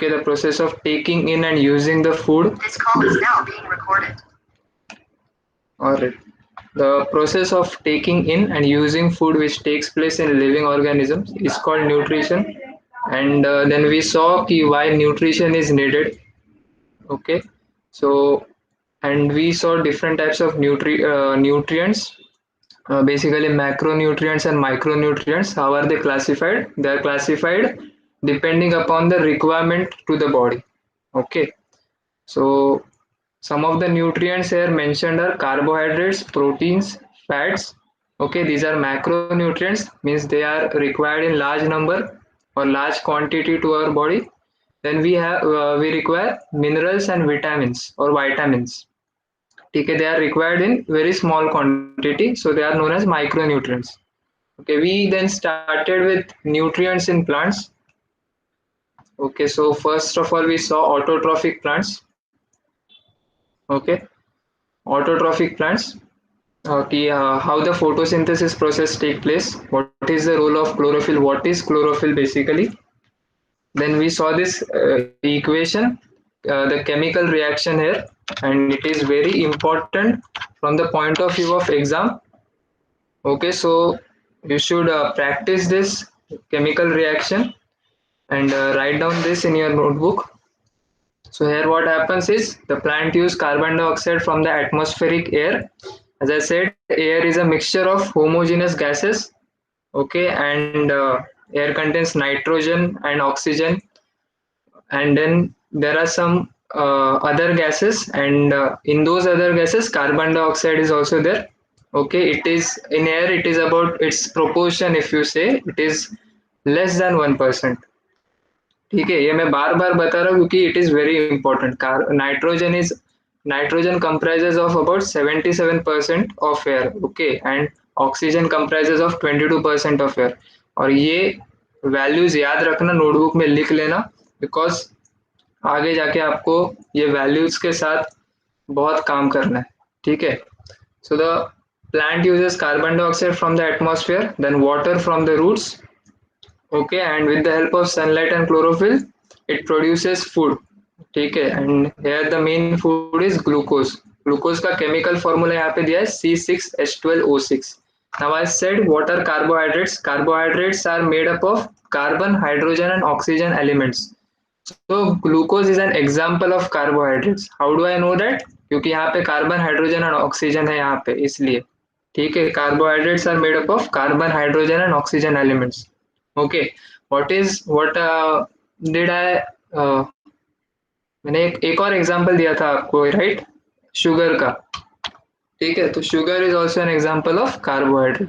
Okay, the process of taking in and using the food. This call is now being recorded. Alright. The process of taking in and using food which takes place in living organisms is called nutrition. And then we saw why nutrition is needed. Okay. So, and we saw different types of nutrients, basically macronutrients and micronutrients. How are they classified? They are classified depending upon the requirement to the body. Okay. So some of the nutrients here mentioned are carbohydrates, proteins, fats. Okay, these are macronutrients, means they are required in large number or large quantity to our body. Then we require minerals and vitamins or vitamins. Okay, they are required in very small quantity, so they are known as micronutrients. Okay, we then started with nutrients in plants. Okay, so first of all we saw autotrophic plants. Okay, autotrophic plants. Okay, how the photosynthesis process take place? What is the role of chlorophyll? What is chlorophyll basically? Then we saw this equation, the chemical reaction here, and it is very important from the point of view of exam. Okay, so you should practice this chemical reaction and write down this in your notebook. So here what happens is the plant use carbon dioxide from the atmospheric air. As I said, air is a mixture of homogeneous gases. Okay, and air contains nitrogen and oxygen, and then there are some other gases, and in those other gases, carbon dioxide is also there. Okay, it is in air. It is about its proportion. If you say it is less than 1%. ठीक है, ये मैं बार बार बता रहा हूँ क्योंकि it is very important. Nitrogen comprises of about 77% of air. Okay, and oxygen comprises of 22% of air. और ये वैल्यूज याद रखना, नोटबुक में लिख लेना, बिकॉज आगे जाके आपको ये वैल्यूज के साथ बहुत काम करना है. ठीक है, so the plant uses carbon dioxide from the atmosphere, then water from the roots. Okay, and with the help of sunlight and chlorophyll it produces food. ठीक है, and here the main food is glucose. Glucose का chemical formula यहाँ पे दिया है C6H12O6. Now I said what are carbohydrates? Carbohydrates are made up of carbon, hydrogen and oxygen elements. So glucose is an example of carbohydrates. How do I know that? क्योंकि यहाँ पे carbon, hydrogen और oxygen है यहाँ पे, इसलिए. ठीक है, carbohydrates are made up of carbon, hydrogen and oxygen elements. Okay, what did I मैंने एक और एग्जांपल दिया था आपको, राइट? शुगर का. ठीक है, तो sugar is also an example of carbohydrate.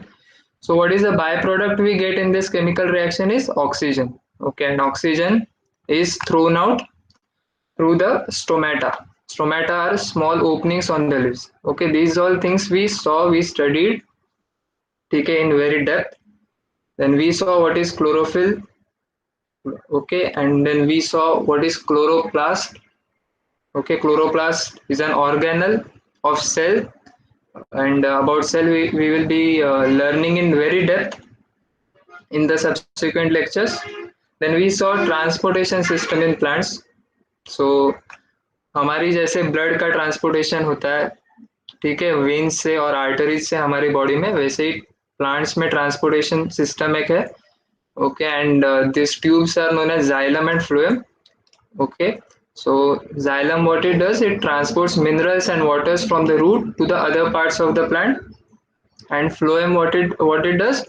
So what is the byproduct we get in this chemical reaction is oxygen. Okay, and oxygen is thrown out through the stomata. Stomata are small openings on the leaves. Okay, these all things we saw, we studied, okay, in very depth. Then we saw what is chlorophyll. Okay, and then we saw what is chloroplast. Okay, chloroplast is an organelle of cell, and about cell we will be learning in very depth in the subsequent lectures. Then we saw transportation system in plants. So हमारी जैसे blood का transportation होता है, ठीक है, veins से और arteries से हमारी बॉडी में, वैसे ही प्लांट्स में ट्रांसपोर्टेशन सिस्टम एक है. Okay, and these tubes are known as xylem and phloem. Okay, so xylem, what it does, it transports minerals and waters from the root to the other parts of the plant. And phloem, what it does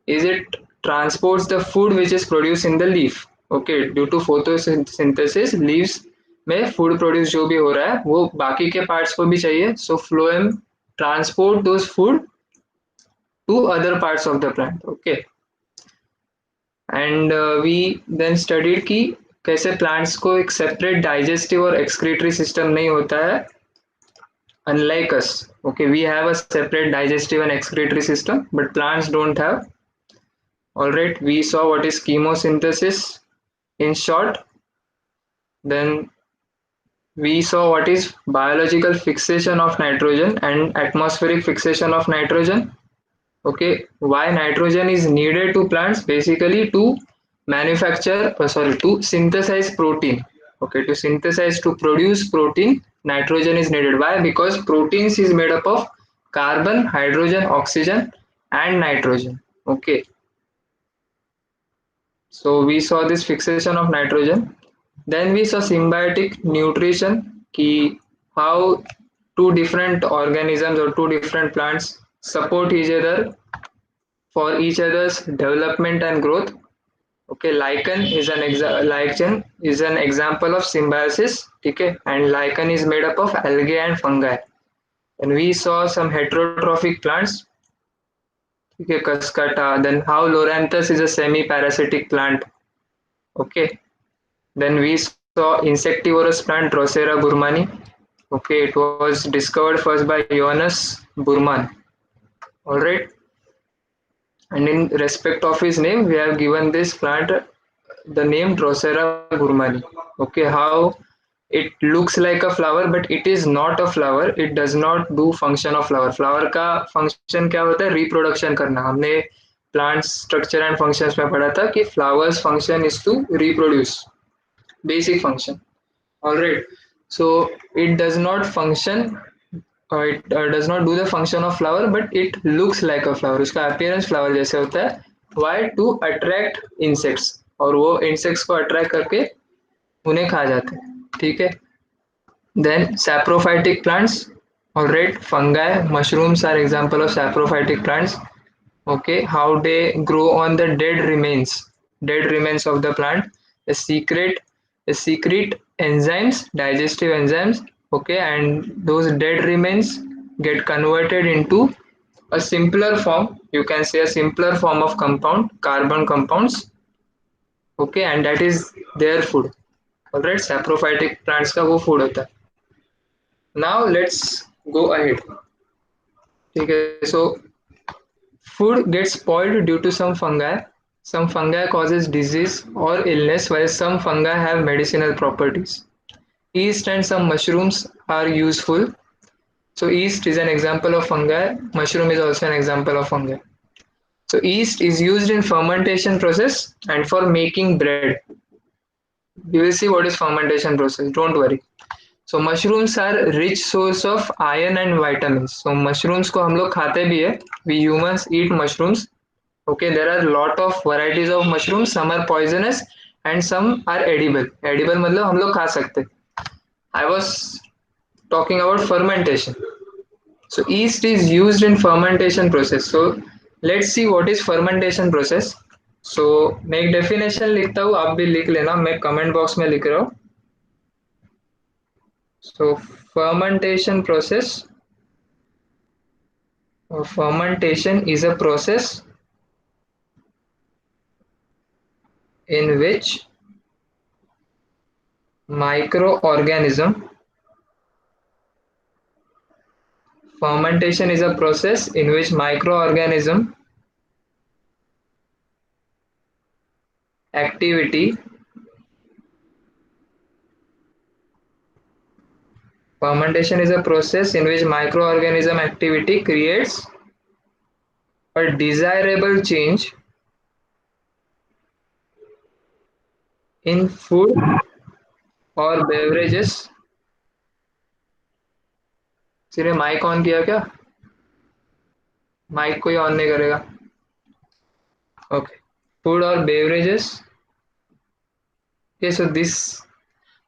is it transports the food which is produced in the leaf. Okay, due to photosynthesis leaves में food produce जो भी हो रहा है वो बाकी के parts को भी चाहिए. So phloem transport those food to other parts of the plant. Okay, and we then studied कि कैसे प्लांट्स को एक सेपरेट डाइजेस्टिव और एक्सक्रीटरी सिस्टम नहीं होता है, unlike us. Okay, we have a separate digestive and excretory system, but plants don't have. All right, we saw what is chemosynthesis in short. Then we saw what is biological fixation of nitrogen and atmospheric fixation of nitrogen. Okay, why nitrogen is needed to plants? Basically to to synthesize protein. Okay, to synthesize, to produce protein, nitrogen is needed. Why? Because proteins is made up of carbon, hydrogen, oxygen and nitrogen. Okay, so we saw this fixation of nitrogen. Then we saw symbiotic nutrition, ki how two different organisms or two different plants support each other for each other's development and growth. Okay, lichen is an example of symbiosis. Okay, and lichen is made up of algae and fungi. And we saw some heterotrophic plants. Okay, Cascata. Then how Loranthus is a semi-parasitic plant. Okay. Then we saw insectivorous plant Drosera burmani. Okay, it was discovered first by Johannes Burman. All right. And in respect of his name, we have given this plant the name Drosera burmani. Okay, how it looks like a flower, but it is not a flower. It does not do function of flower. Flower का function क्या होता है? Reproduction करना. हमने plant structure and functions में पढ़ा था कि flowers function is to reproduce. Basic function. All right. So it does not function. It does not do the function of flower, but it looks like a flower. उसका appearance flower जैसे होता है. Why? To attract insects. और वो insects को attract करके उन्हें खा जाते हैं. ठीक है. Then saprophytic plants. All right. Fungi, mushrooms are example of saprophytic plants. Okay. How they grow on the dead remains of the plant. A secret enzymes, digestive enzymes. Okay, and those dead remains get converted into a simpler form. You can say a simpler form of compound, carbon compounds. Okay, and that is their food. All right, saprophytic plants का वो food होता है. Now let's go ahead. ठीक है, so food gets spoiled due to some fungi. Some fungi causes disease or illness, while some fungi have medicinal properties. Yeast and some mushrooms are useful. So yeast is an example of fungi. Mushroom is also an example of fungi. So yeast is used in fermentation process and for making bread. You will see what is fermentation process. Don't worry. So mushrooms are rich source of iron and vitamins. So mushrooms को हम लोग खाते भी है. We humans eat mushrooms. Okay, there are lot of varieties of mushrooms. Some are poisonous and some are edible. Edible मतलब हम लोग खा सकते. I was talking about fermentation. So yeast is used in fermentation process. So let's see what is fermentation process. So मैं एक definition लिखता हूँ, आप भी लिख लेना, मैं comment box में लिख रहा हूँ. So fermentation process. Fermentation is a process in which microorganism. Fermentation is a process in which microorganism activity. Fermentation is a process in which microorganism activity creates a desirable change in food or beverages. सिर्फ mic on किया क्या? Mic कोई on नहीं करेगा. Okay. Food or beverages. Okay,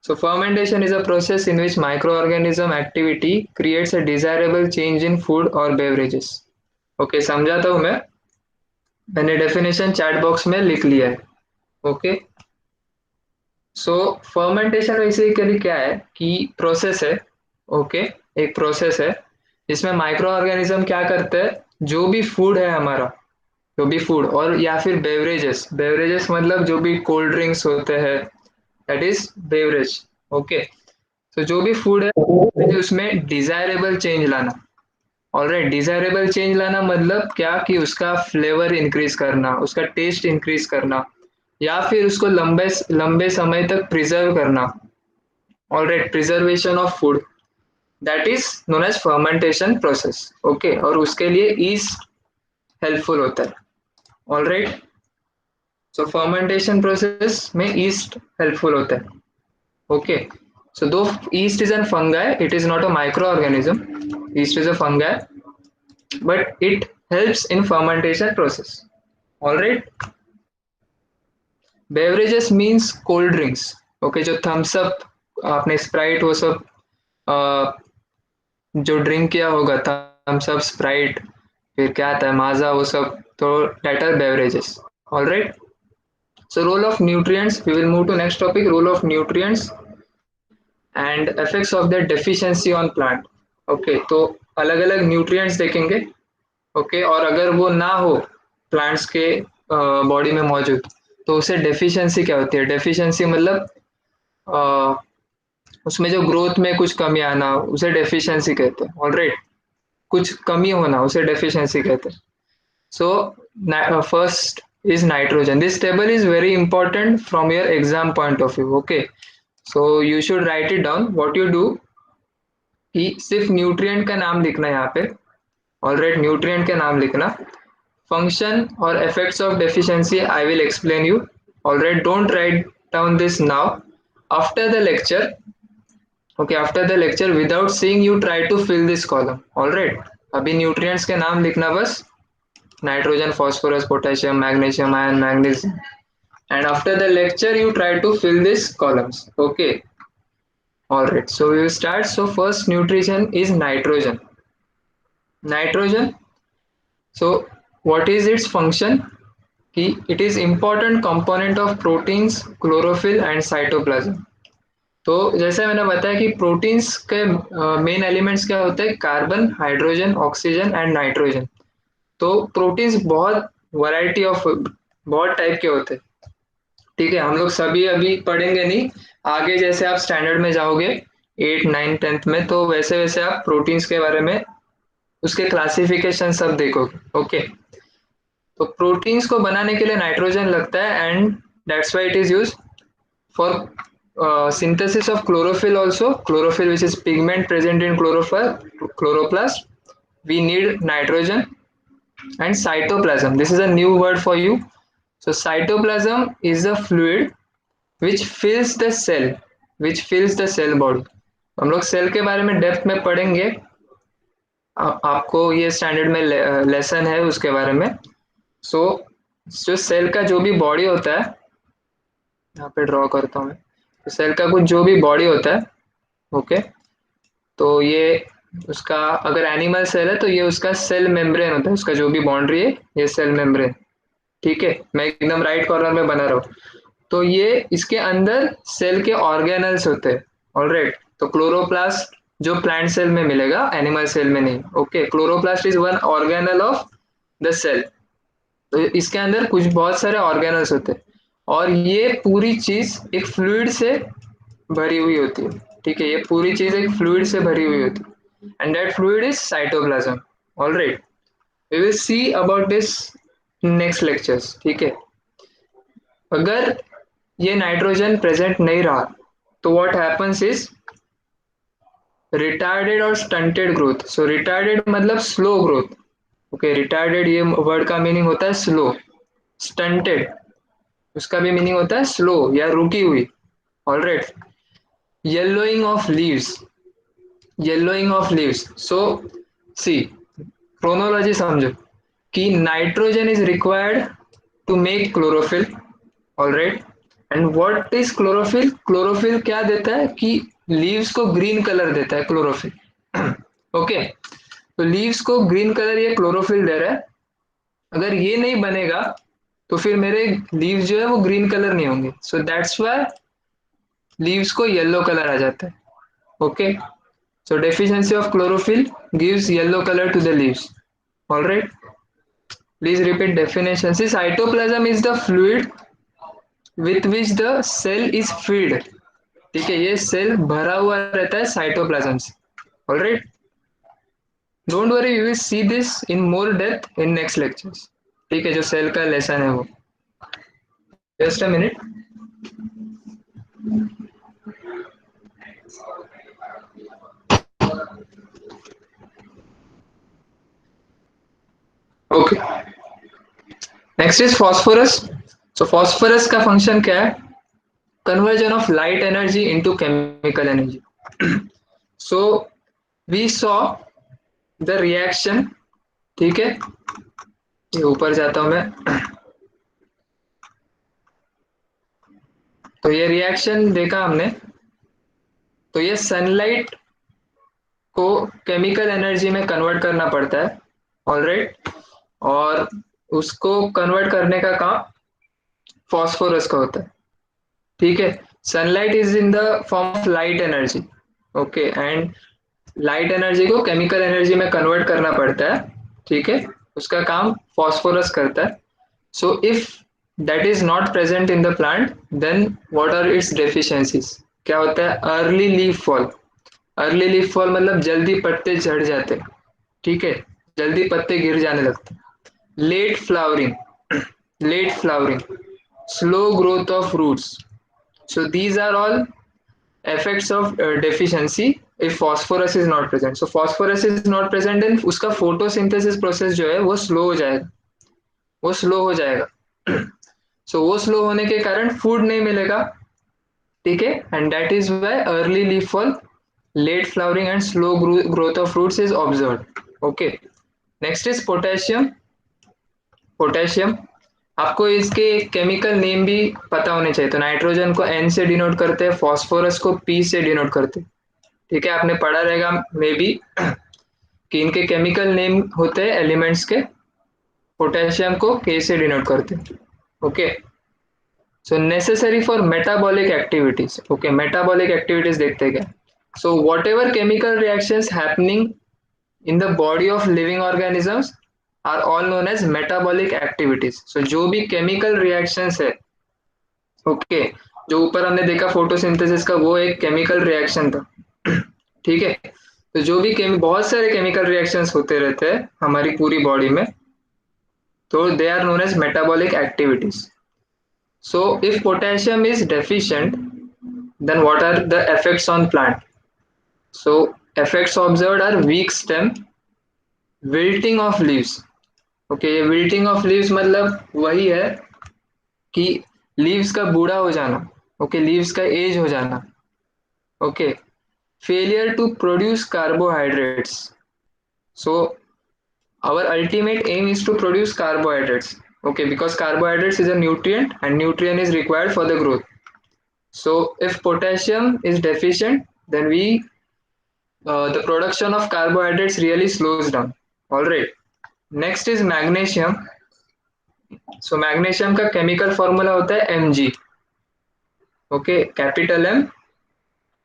so fermentation is a process in which microorganism activity creates a desirable change in food or beverages. Okay, समझाता हूँ मैं. मैंने डेफिनेशन चैट बॉक्स में लिख लिया है. ओके, सो फर्मेंटेशन बेसिकली क्या है कि प्रोसेस है. ओके, एक प्रोसेस है जिसमें माइक्रो ऑर्गेनिज्म क्या करते हैं, जो भी फूड है हमारा, जो भी फूड और या फिर बेवरेजेस मतलब जो भी कोल्ड ड्रिंक्स होते हैं, दैट इज बेवरेज. ओके, तो जो भी फूड है उसमें डिजायरेबल चेंज लाना. ऑलराइट, डिजायरेबल चेंज लाना मतलब क्या कि उसका फ्लेवर इंक्रीज करना, उसका टेस्ट इंक्रीज करना, या फिर उसको लंबे लंबे समय तक प्रिजर्व करना. Alright, preservation of food, that is known as fermentation process. Okay, और उसके लिए ईस्ट हेल्पफुल होता है. ऑलराइट, सो फर्मेंटेशन प्रोसेस में ईस्ट हेल्पफुल होता है. Okay, so though yeast is a fungi, it is not a microorganism. Yeast is a fungi, but it helps in fermentation process. All right. Beverages means cold drinks. Okay, जो Thums up, आपने Sprite वो सब जो drink किया होगा, Thums up, Sprite, फिर क्या आता है, माजा, वो सब, तो that are beverages. All right. So role of nutrients. We will move to next topic. Role of nutrients and effects of their deficiency on plant. Okay, तो अलग अलग न्यूट्रिएंट्स देखेंगे. ओके, और अगर वो ना हो प्लांट्स के बॉडी में मौजूद, तो उसे डेफिशिएंसी क्या होती है. डेफिशिएंसी मतलब उसमें जो ग्रोथ में कुछ कमी आना, उसे डेफिशिएंसी कहते हैं. ऑलराइट, कुछ कमी होना, उसे डेफिशिएंसी कहते हैं. So first is nitrogen. This table is very important from your exam point of view. Okay, so you should write it down. What you do कि सिर्फ न्यूट्रिएंट का नाम लिखना है यहाँ पे. ऑलराइट, न्यूट्रिएंट के नाम लिखना. फंक्शन और effects of deficiency I will explain you. Alright, don't write down this now. After the lecture, okay, after the lecture without seeing you try to fill this column. Alright, अभी nutrients के नाम लिखना बस. Nitrogen, phosphorus, potassium, magnesium, iron, manganese, and after the lecture you try to fill these columns. Okay, all right, so we will start. So first nutrition is nitrogen. Nitrogen, so what is its function? कि it is important component of proteins, chlorophyll and cytoplasm. तो जैसे मैंने बताया कि proteins के main elements क्या होते हैं, carbon, hydrogen, oxygen and nitrogen. तो प्रोटीन्स बहुत वैरायटी ऑफ, बहुत टाइप के होते हैं. ठीक है, हम लोग सभी अभी पढ़ेंगे नहीं. आगे जैसे आप स्टैंडर्ड में जाओगे 8, 9, 10th में, तो वैसे वैसे आप प्रोटीन्स के बारे में, उसके क्लासिफिकेशन सब देखोगे. ओके, तो प्रोटीन्स को बनाने के लिए नाइट्रोजन लगता है, and that's why it is use for synthesis of chlorophyll also. Chlorophyll, which is pigment present in chloroplast, we need nitrogen. And cytoplasm, this is a new word for you. So cytoplasm is a fluid which fills the cell, which fills the cell body. हम लोग cell के बारे में depth में पढ़ेंगे. आपको ये standard में लेसन है उसके बारे में. सो जो सेल का जो भी बॉडी होता है, यहाँ पे ड्रॉ करता हूँ मैं. तो सेल का कुछ जो भी बॉडी होता है, ओके, तो ये उसका, अगर एनिमल सेल है तो ये उसका सेल मेम्ब्रेन होता है, उसका जो भी बाउंड्री है, ये सेल मेम्ब्रेन. ठीक है, मैं एकदम राइट कॉर्नर में बना रहा हूँ. तो ये इसके अंदर सेल के ऑर्गेनल्स होते हैं. ऑलराइट, तो क्लोरोप्लास्ट जो प्लांट सेल में मिलेगा, एनिमल सेल में नहीं. Okay, chloroplast is one organelle of the cell. तो इसके अंदर कुछ बहुत सारे ऑर्गेनल्स होते हैं, और ये पूरी चीज एक फ्लूइड से भरी हुई होती है. ठीक है, ये पूरी चीज एक फ्लूइड से भरी हुई होती है, and that fluid is cytoplasm. Alright, we will see about this next lectures. ठीक है, अगर ये नाइट्रोजन प्रेजेंट नहीं रहा, तो व्हाट हैपेंस इज रिटार्डेड और स्टंटेड ग्रोथ. सो रिटार्डेड मतलब स्लो ग्रोथ. ओके, रिटार्डेड ये वर्ड का मीनिंग होता है स्लो. स्टंटेड, उसका भी मीनिंग होता है स्लो या रुकी हुई. Alright, yellowing of leaves, yellowing of leaves. So see, chronology समझो कि nitrogen is required to make chlorophyll. Alright, and what is chlorophyll. Chlorophyll क्या देता है कि लीव्स को ग्रीन कलर देता है क्लोरोफिल. ओके, तो लीव्स को ग्रीन कलर ये क्लोरोफिल दे रहा है. अगर ये नहीं बनेगा तो फिर मेरे लीव्स जो है वो ग्रीन कलर नहीं होंगे. सो दैट्स व्हाई लीव्स को येलो कलर आ जाता है. Okay, so deficiency of chlorophyll gives yellow color to the leaves. All right, please repeat definition. See, cytoplasm is the fluid with which the cell is filled. ठीक है, ये cell भरा हुआ रहता है साइटोप्लाज्म से. Alright, don't worry, we will see this in more depth in next lectures. ठीक है, जो सेल का लेसन है वो. Just a minute. Okay, next is phosphorus. So phosphorus का फंक्शन क्या है? Conversion of light energy into chemical energy. So we saw the reaction. ठीक है, ये ऊपर जाता हूं मैं. तो ये रिएक्शन देखा हमने. तो ये सनलाइट को केमिकल एनर्जी में कन्वर्ट करना पड़ता है. ऑलराइट. और उसको कन्वर्ट करने का काम फॉस्फोरस का होता है. ठीक है. Sunlight is in the form of light energy. Okay. And light energy को केमिकल एनर्जी में कन्वर्ट करना पड़ता है. ठीक है. उसका काम फॉस्फोरस करता है. So if that is not present in the plant, then what are its deficiencies? क्या होता है? Early leaf fall. Early leaf fall मतलब जल्दी पत्ते झड़ जाते. ठीक है, जल्दी पत्ते गिर जाने लगते. Late flowering. Late flowering. Slow growth of roots. So these are all effects of deficiency if phosphorus is not present. So phosphorus is not present, then उसका photosynthesis process जो है वो slow हो जाएगा. वो slow हो जाएगा. So वो slow होने के कारण food नहीं मिलेगा. ठीक है. And that is why early leaf fall, late flowering and slow growth of fruits is observed. Okay. Next is potassium. Potassium. आपको इसके केमिकल नेम भी पता होने चाहिए. तो नाइट्रोजन को N से डिनोट करते हैं, फॉस्फोरस को P से डिनोट करते हैं. ठीक है, आपने पढ़ा रहेगा मे बी कि इनके केमिकल नेम होते हैं एलिमेंट्स के. पोटेशियम को K से डिनोट करते हैं. Okay. So necessary for metabolic activities. Okay, metabolic activities देखते हैं क्या. So whatever chemical reactions happening in the body of living organisms are all known as metabolic activities. So जो भी chemical reactions है, okay, जो ऊपर हमने देखा फोटोसिंथेसिस का, वो एक केमिकल रिएक्शन था. ठीक है. तो जो भी बहुत सारे केमिकल रिएक्शंस होते रहते हैं हमारी पूरी बॉडी में, तो they are known as metabolic activities. So if potassium is deficient, then what are the effects on plant? So effects observed are weak stem, wilting of leaves. Okay, ये wilting of leaves मतलब वही है कि leaves का बूढ़ा हो जाना. Okay, leaves का एज हो जाना. Okay. failure to produce carbohydrates. So our ultimate aim is to produce carbohydrates. Okay, because carbohydrates is a nutrient and nutrient is required for the growth. So if potassium is deficient, then the production of carbohydrates really slows down. All right. Next is magnesium. So magnesium का chemical formula होता है Mg. Okay, capital M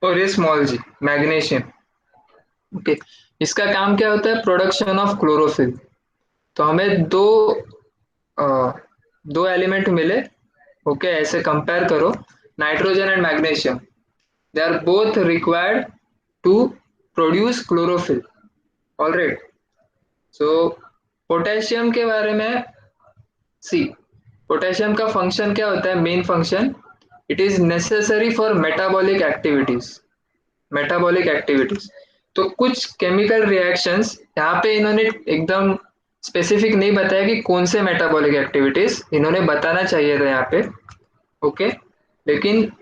और ये small g, magnesium. Okay. इसका काम क्या होता है? Production of chlorophyll. तो हमें दो एलिमेंट मिले. ओके, ऐसे कंपेयर करो. Nitrogen and magnesium, they are both required to produce chlorophyll. Alright. So potassium के बारे में सी. पोटेशियम का फंक्शन क्या होता है? Main function, it is necessary for metabolic activities. Metabolic activities. तो कुछ केमिकल रिएक्शंस यहाँ पे इन्होंने एकदम स्पेसिफिक नहीं बताया कि कौन से मेटाबॉलिक एक्टिविटीज, इन्होंने बताना चाहिए था यहाँ पे. ओके. लेकिन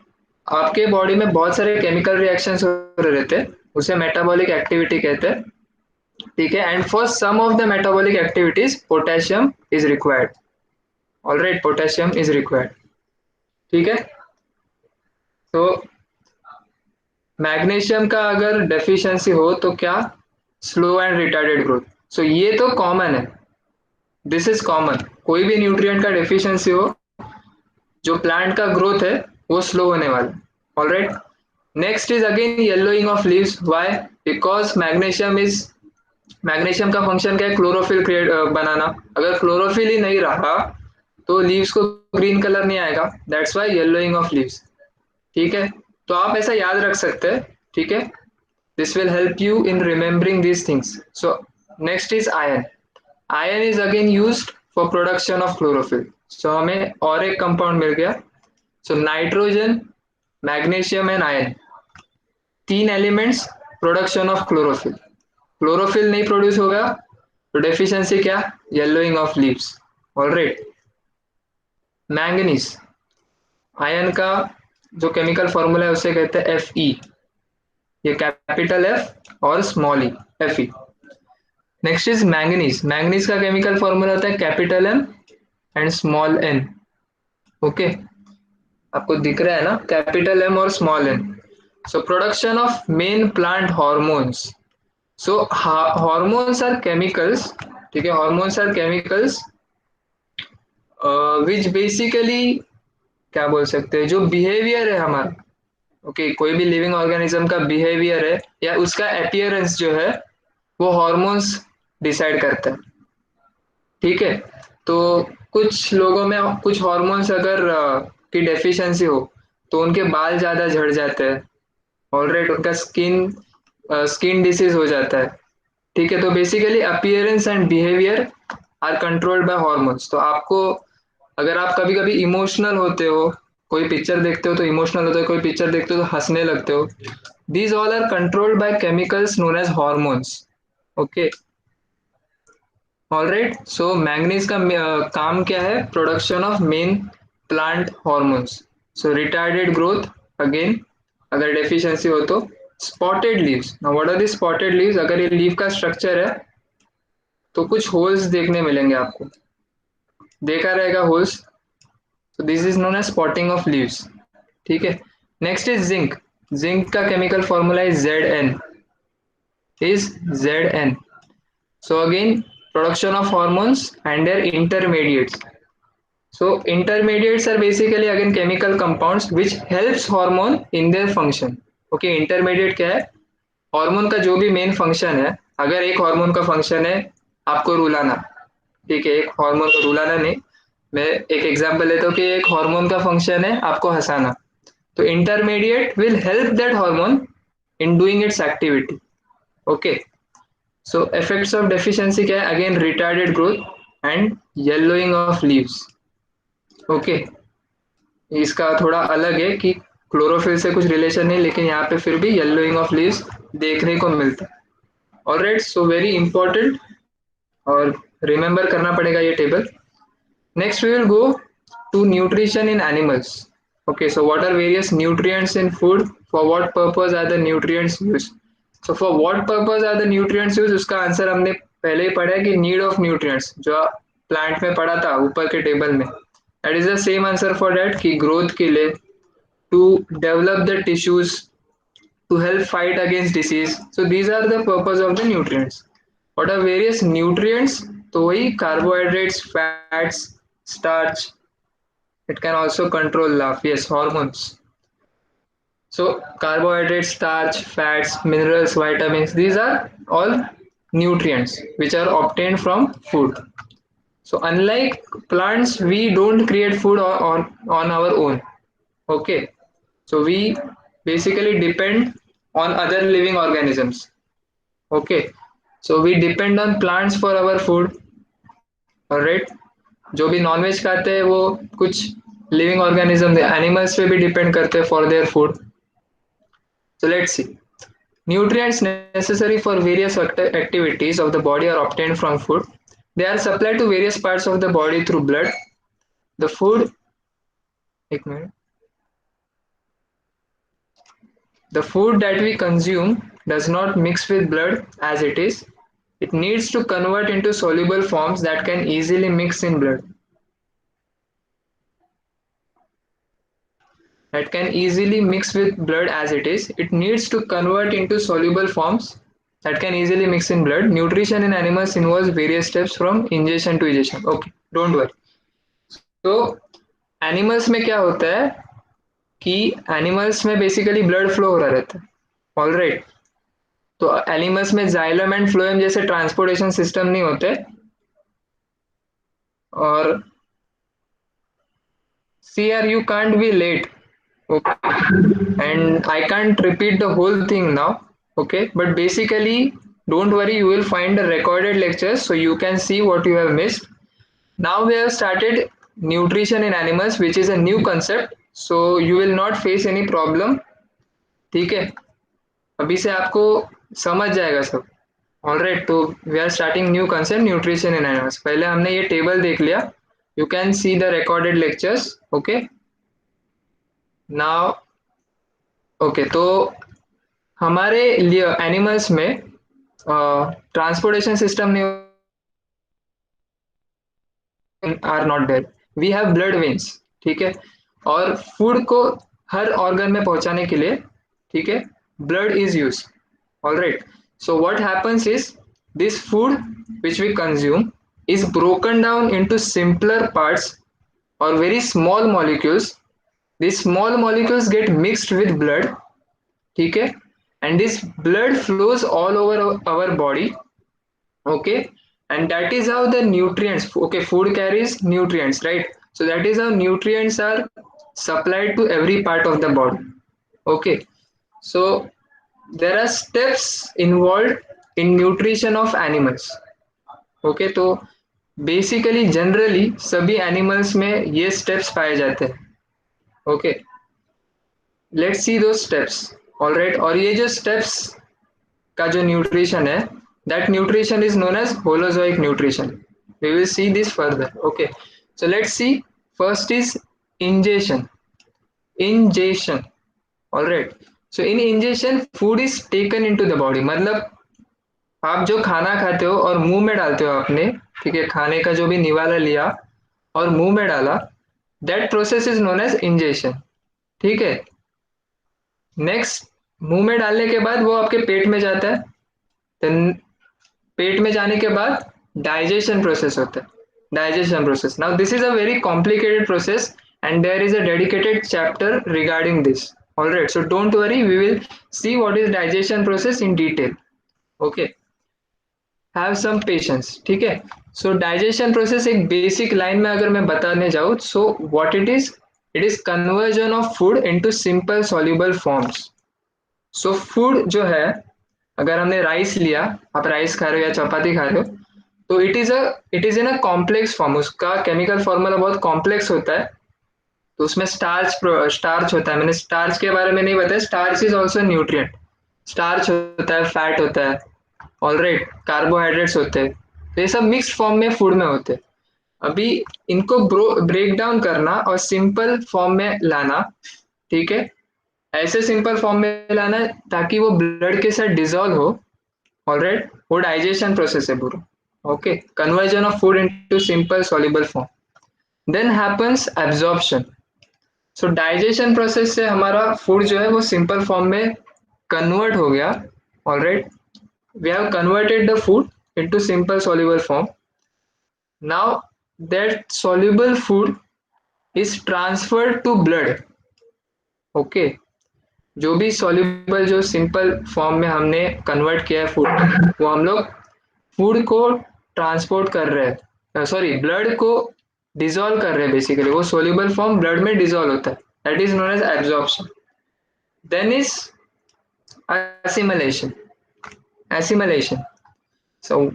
आपके बॉडी में बहुत सारे केमिकल रिएक्शंस हो रहे रहते हैं, उसे मेटाबॉलिक एक्टिविटी कहते हैं. ठीक है. And for some of the metabolic activities potassium is required. Alright, potassium is required. ठीक है. तो मैग्नीशियम का अगर डेफिशिएंसी हो तो क्या? Slow and retarded growth. So ये तो कॉमन है. This is common. कोई भी न्यूट्रिएंट का डेफिशिएंसी हो, जो प्लांट का ग्रोथ है वो स्लो होने वाला. Alright. Next is again yellowing of leaves. Why? Because magnesium का फंक्शन क्या है? क्लोरोफिल क्रिएट बनाना. अगर क्लोरोफिल ही नहीं रहा तो लीव्स को ग्रीन कलर नहीं आएगा. That's why yellowing of leaves. ठीक है. तो आप ऐसा याद रख सकते हैं. ठीक है. This will help you in remembering these things. So next is iron. Iron is again used for production of chlorophyll. So हमें और एक कंपाउंड मिल गया. So nitrogen, magnesium and iron, तीन elements, production of chlorophyll. Chlorophyll नहीं produce होगा तो deficiency क्या? Yellowing of leaves. Alright. Manganese, iron का जो केमिकल फॉर्मूला है उसे कहते हैं Fe, ये कैपिटल एफ और small E, Fe। Next is manganese, manganese का केमिकल फॉर्मूला होता है capital M and small N. Okay, आपको दिख रहा है ना, कैपिटल एम और small N. So production of main plant hormones. So hormones are chemicals, ठीक है, hormones are chemicals which basically क्या बोल सकते हैं, जो बिहेवियर है हमारा, ओके, कोई भी लिविंग ऑर्गेनिज्म का बिहेवियर है या उसका अपीयरेंस जो है वो हॉर्मोन्स डिसाइड करता है, ठीक है। तो कुछ लोगों में कुछ हॉर्मोन्स अगर की डेफिशिएंसी हो तो उनके बाल ज्यादा झड़ जाते हैं, ऑलराइट, उनका स्किन डिसीज हो जाता है, ठीक है। तो basically appearance and behaviour are controlled by hormones. तो आपको, अगर आप कभी कभी इमोशनल होते हो, कोई पिक्चर देखते हो तो इमोशनल होते हो, कोई पिक्चर देखते हो तो हंसने लगते हो, these all are controlled by chemicals known as hormones. Okay, alright. So manganese का काम क्या है, production of main plant hormones. So retarded growth, again अगर डेफिशिएंसी हो तो। Spotted leaves, now what are the spotted leaves, अगर ये leave का स्ट्रक्चर है तो कुछ होल्स देखने मिलेंगे आपको, देखा रहेगा होल्स, तो this is known as spotting of leaves, ठीक है। नेक्स्ट इज जिंक, जिंक का chemical formula is Z N. So again, production of hormones and their intermediates. So intermediates are basically again chemical compounds which helps hormone in their function. Okay, intermediate क्या है, hormone का जो भी main function है, अगर एक hormone का function है आपको रुलाना, ठीक है, एक हार्मोन को रुलाना नहीं, मैं एक एग्जांपल लेता हूँ कि एक हार्मोन का फंक्शन है आपको हंसाना, तो intermediate will help that hormone in doing it's activity. Okay, so effects of deficiency क्या है, again retarded growth and yellowing of leaves. Okay, इसका थोड़ा अलग है कि क्लोरोफिल से कुछ रिलेशन नहीं, लेकिन यहाँ पे फिर भी येलोइंग ऑफ लीव्स देखने को मिलता है। ऑलराइट, सो वेरी इंपॉर्टेंट, और रिमेंबर करना पड़ेगा ये table. Next we will go to nutrition in animals. Okay, so what are various nutrients in food? For what purpose are the nutrients used? So for what purpose are the nutrients used? उसका answer हमने पहले ही पढ़ा है कि need of nutrients, जो plant में पढ़ा था ऊपर के टेबल में, that is the same answer for that, कि growth के लिए, to develop the tissues, to help fight against disease. So these are the purpose of the nutrients. What are various nutrients? तो वही carbohydrates, fats, starch. It can also control laugh. Yes, hormones. So carbohydrates, starch, fats, minerals, vitamins, these are all nutrients which are obtained from food. So unlike plants, we don't create food on our own. Okay. So we basically depend on other living organisms. Okay. So we depend on plants for our food. Alright. जो भी nonveg खाते हैं वो कुछ living organism animals पे भी depend करते हैं for their food. So let's see. Nutrients necessary for various activities of the body are obtained from food. They are supplied to various parts of the body through blood. The food, एक minute. The food that we consume does not mix with blood as it is. It needs to convert into soluble forms that can easily mix in blood. That can easily mix with blood as it is. It needs to convert into soluble forms that can easily mix in blood. Nutrition in animals involves various steps from ingestion to egestion. Okay, don't worry. तो animals में क्या होता है कि animals में basically blood flow हो रहा रहता है, ऑलराइट। तो एनिमल्स में जाइलम एंड फ्लोएम जैसे ट्रांसपोर्टेशन सिस्टम नहीं होते, और see are you can't be late, and I can't repeat the whole thing now, okay? But basically, don't worry, you will find the recorded lectures so you can see what you have missed. Now we have started nutrition in animals, which is a new concept, so you will not face any problem. ठीक है, अभी से आपको समझ जाएगा सब। Alright, तो we are starting new concept nutrition in animals. पहले हमने ये टेबल देख लिया, You can see the recorded lectures. Okay. Now, okay, तो हमारे लिए एनिमल्स में ट्रांसपोर्टेशन सिस्टम नहीं are not there, we have blood veins, ठीक है, और फूड को हर ऑर्गन में पहुंचाने के लिए, ठीक है, blood is use, all right. So what happens is this food which we consume is broken down into simpler parts or very small molecules. These small molecules get mixed with blood, ठीक है, and this blood flows all over our body. Okay, and that is how the nutrients, okay, food carries nutrients, right? So that is how nutrients are supplied to every part of the body. Okay, so there are steps involved in nutrition of animals. Okay, तो basically generally सभी animals में ये steps पाए जाते हैं. Okay, let's see दो steps. Alright, और ये जो स्टेप्स का जो न्यूट्रिशन है, that nutrition is known as holozoic nutrition. We will see this further. Okay, so let's see. First is ingestion. Ingestion, alright. So in ingestion food is taken into the body. मतलब आप जो खाना खाते हो और मुंह में डालते हो आपने, ठीक है, खाने का जो भी निवाला लिया और मुंह में डाला, that process is known as ingestion. ठीक है, नेक्स्ट, मुंह में डालने के बाद वो आपके पेट में जाता है. देन पेट में जाने के बाद डाइजेशन प्रोसेस होता है. Digestion process, now this is a very complicated process and there is a dedicated chapter regarding this. Alright, so don't worry, we will see what is digestion process in detail. Okay, have some patience. ठीक है, so digestion process एक basic line में अगर मैं बताने जाऊँ, so what it is conversion of food into simple soluble forms. So food जो है, अगर हमने राइस लिया, आप राइस खा रहे हो या चपाती खा रहे हो, तो it is in a complex form. उसका केमिकल फॉर्मूला बहुत कॉम्प्लेक्स होता है. तो उसमें स्टार्च होता है. मैंने स्टार्च के बारे में नहीं बताया. Starch is also nutrient. Starch होता है, फैट होता है, ऑलराइट, कार्बोहाइड्रेट्स होते हैं. तो ये सब मिक्स्ड फॉर्म में फूड में होते हैं. अभी इनको ब्रेक डाउन करना और सिंपल फॉर्म में लाना, ठीक है, ऐसे सिंपल फॉर्म में लाना ताकि वो ब्लड के साथ डिजोल्व हो. ऑलराइट, वो डाइजेशन प्रोसेस है पूरा. Okay, conversion of food into simple soluble form. Then happens absorption. So digestion process से हमारा फूड जो है वो सिंपल फॉर्म में कन्वर्ट हो गया. Alright, we have converted the food into simple soluble form. Now that soluble food is transferred to blood. Okay, जो भी soluble जो simple form में हमने convert किया है food, वो हम लोग food को transport कर रहे हैं, सॉरी blood को dissolve कर रहे हैं. basically वो soluble form blood में dissolve होता है. that is known as absorption. then is assimilation. So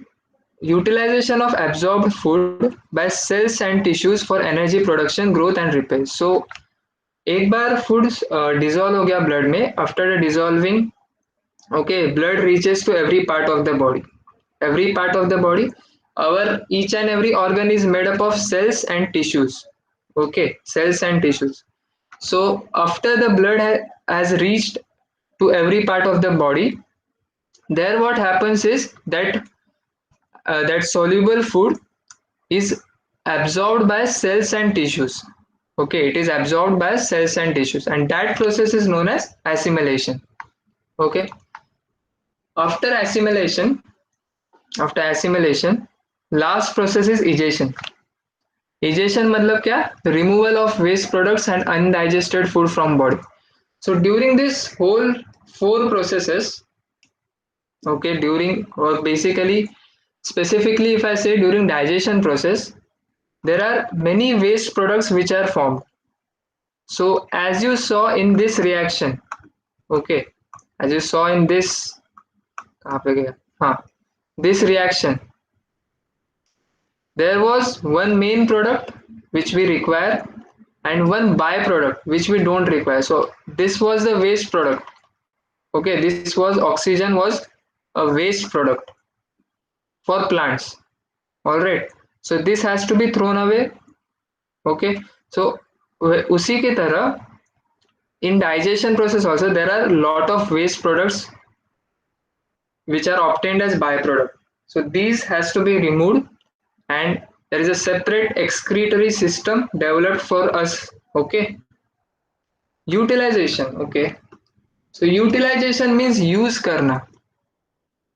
utilization of absorbed food by cells and tissues for energy production, growth and repair. So एक बार food dissolve हो गया blood में, after the dissolving, okay, blood reaches to every part of the body. Every part of the body, our each and every organ is made up of cells and tissues. Okay, cells and tissues. So after the blood has reached to every part of the body, there what happens is that soluble food is absorbed by cells and tissues. Okay, it is absorbed by cells and tissues, and that process is known as assimilation. Okay, after assimilation, last process is egestion. Egestion मतलब क्या? Removal of waste products and undigested food from body. So during this whole 4 processes, okay, during, or basically specifically if I say during digestion process, there are many waste products which are formed. So as you saw in this reaction, okay, as you saw in this, कहाँ पे गया? हाँ, this reaction, there was one main product which we require and one byproduct which we don't require. So this was the waste product. Okay, this was oxygen was a waste product for plants. All right, so this has to be thrown away. Okay, so उसी की तरह in digestion process also there are lot of waste products which are obtained as byproduct. So these has to be removed, and there is a separate excretory system developed for us. Okay, utilization. Okay, so utilization means use करना.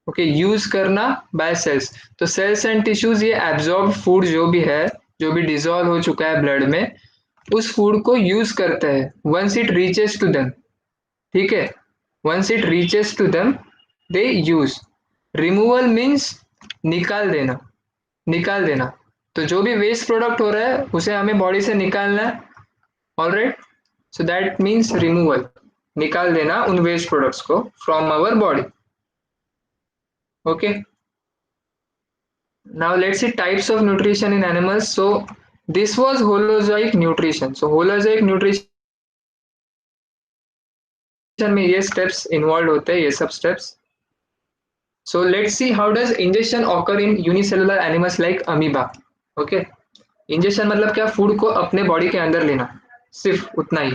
Okay, use करना bye sales. तो sales and tissues ये absorb food जो भी है, जो भी dissolve हो चुका है ब्लड में, उस फूड को यूज करते हैं once it reaches to them. ठीक है, once it reaches to them they use. Removal means निकाल देना, निकाल देना. तो जो भी वेस्ट प्रोडक्ट हो रहा है उसे हमें बॉडी से निकालना है. Alright, so that means removal, निकाल देना उन वेस्ट प्रोडक्ट्स को from our body. Okay, now let's see types of nutrition in animals. So this was holozoic nutrition. So holozoic nutrition में ये steps involved होते हैं, ये सब steps. So let's see how does ingestion occur in unicellular animals like amoeba. Okay, ingestion मतलब क्या, food को अपने बॉडी के अंदर लेना, सिर्फ उतना ही,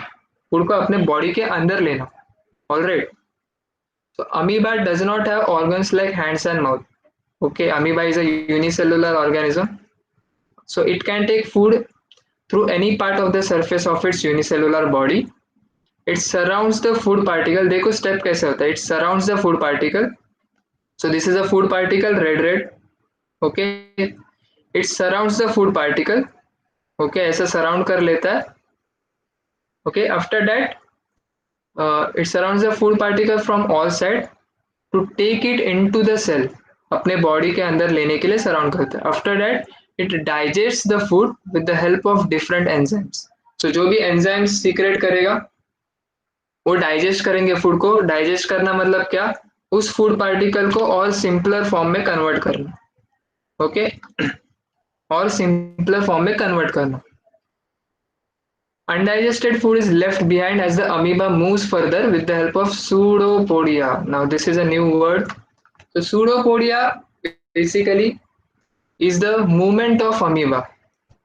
फूड को अपने बॉडी के अंदर लेना. Alright, so amoeba does not have organs like hands and mouth. Okay, amoeba is a unicellular organism, so it can take food through any part of the surface of its unicellular body. It surrounds the food particle. देखो step कैसे होता है. It surrounds the food particle. So this is a food particle, red. Okay, it surrounds the food particle. Okay, ऐसा surround कर लेता है. Okay, after that it surrounds the food particle from all sides to take it into the cell. अपने body के अंदर लेने के लिए सराउंड करता है. After that it digest the food with the help of different enzymes. So जो भी एंजाइम्स सीक्रेट करेगा वो डाइजेस्ट करेंगे फूड को. डाइजेस्ट करना मतलब क्या, उस फूड पार्टिकल को और सिंपलर फॉर्म में कन्वर्ट करना. ओके, और सिंपलर फॉर्म में कन्वर्ट करना. Undigested food is left behind as the amoeba moves further with the help of pseudopodia. Now this is a new word. So pseudopodia basically is the movement of amoeba,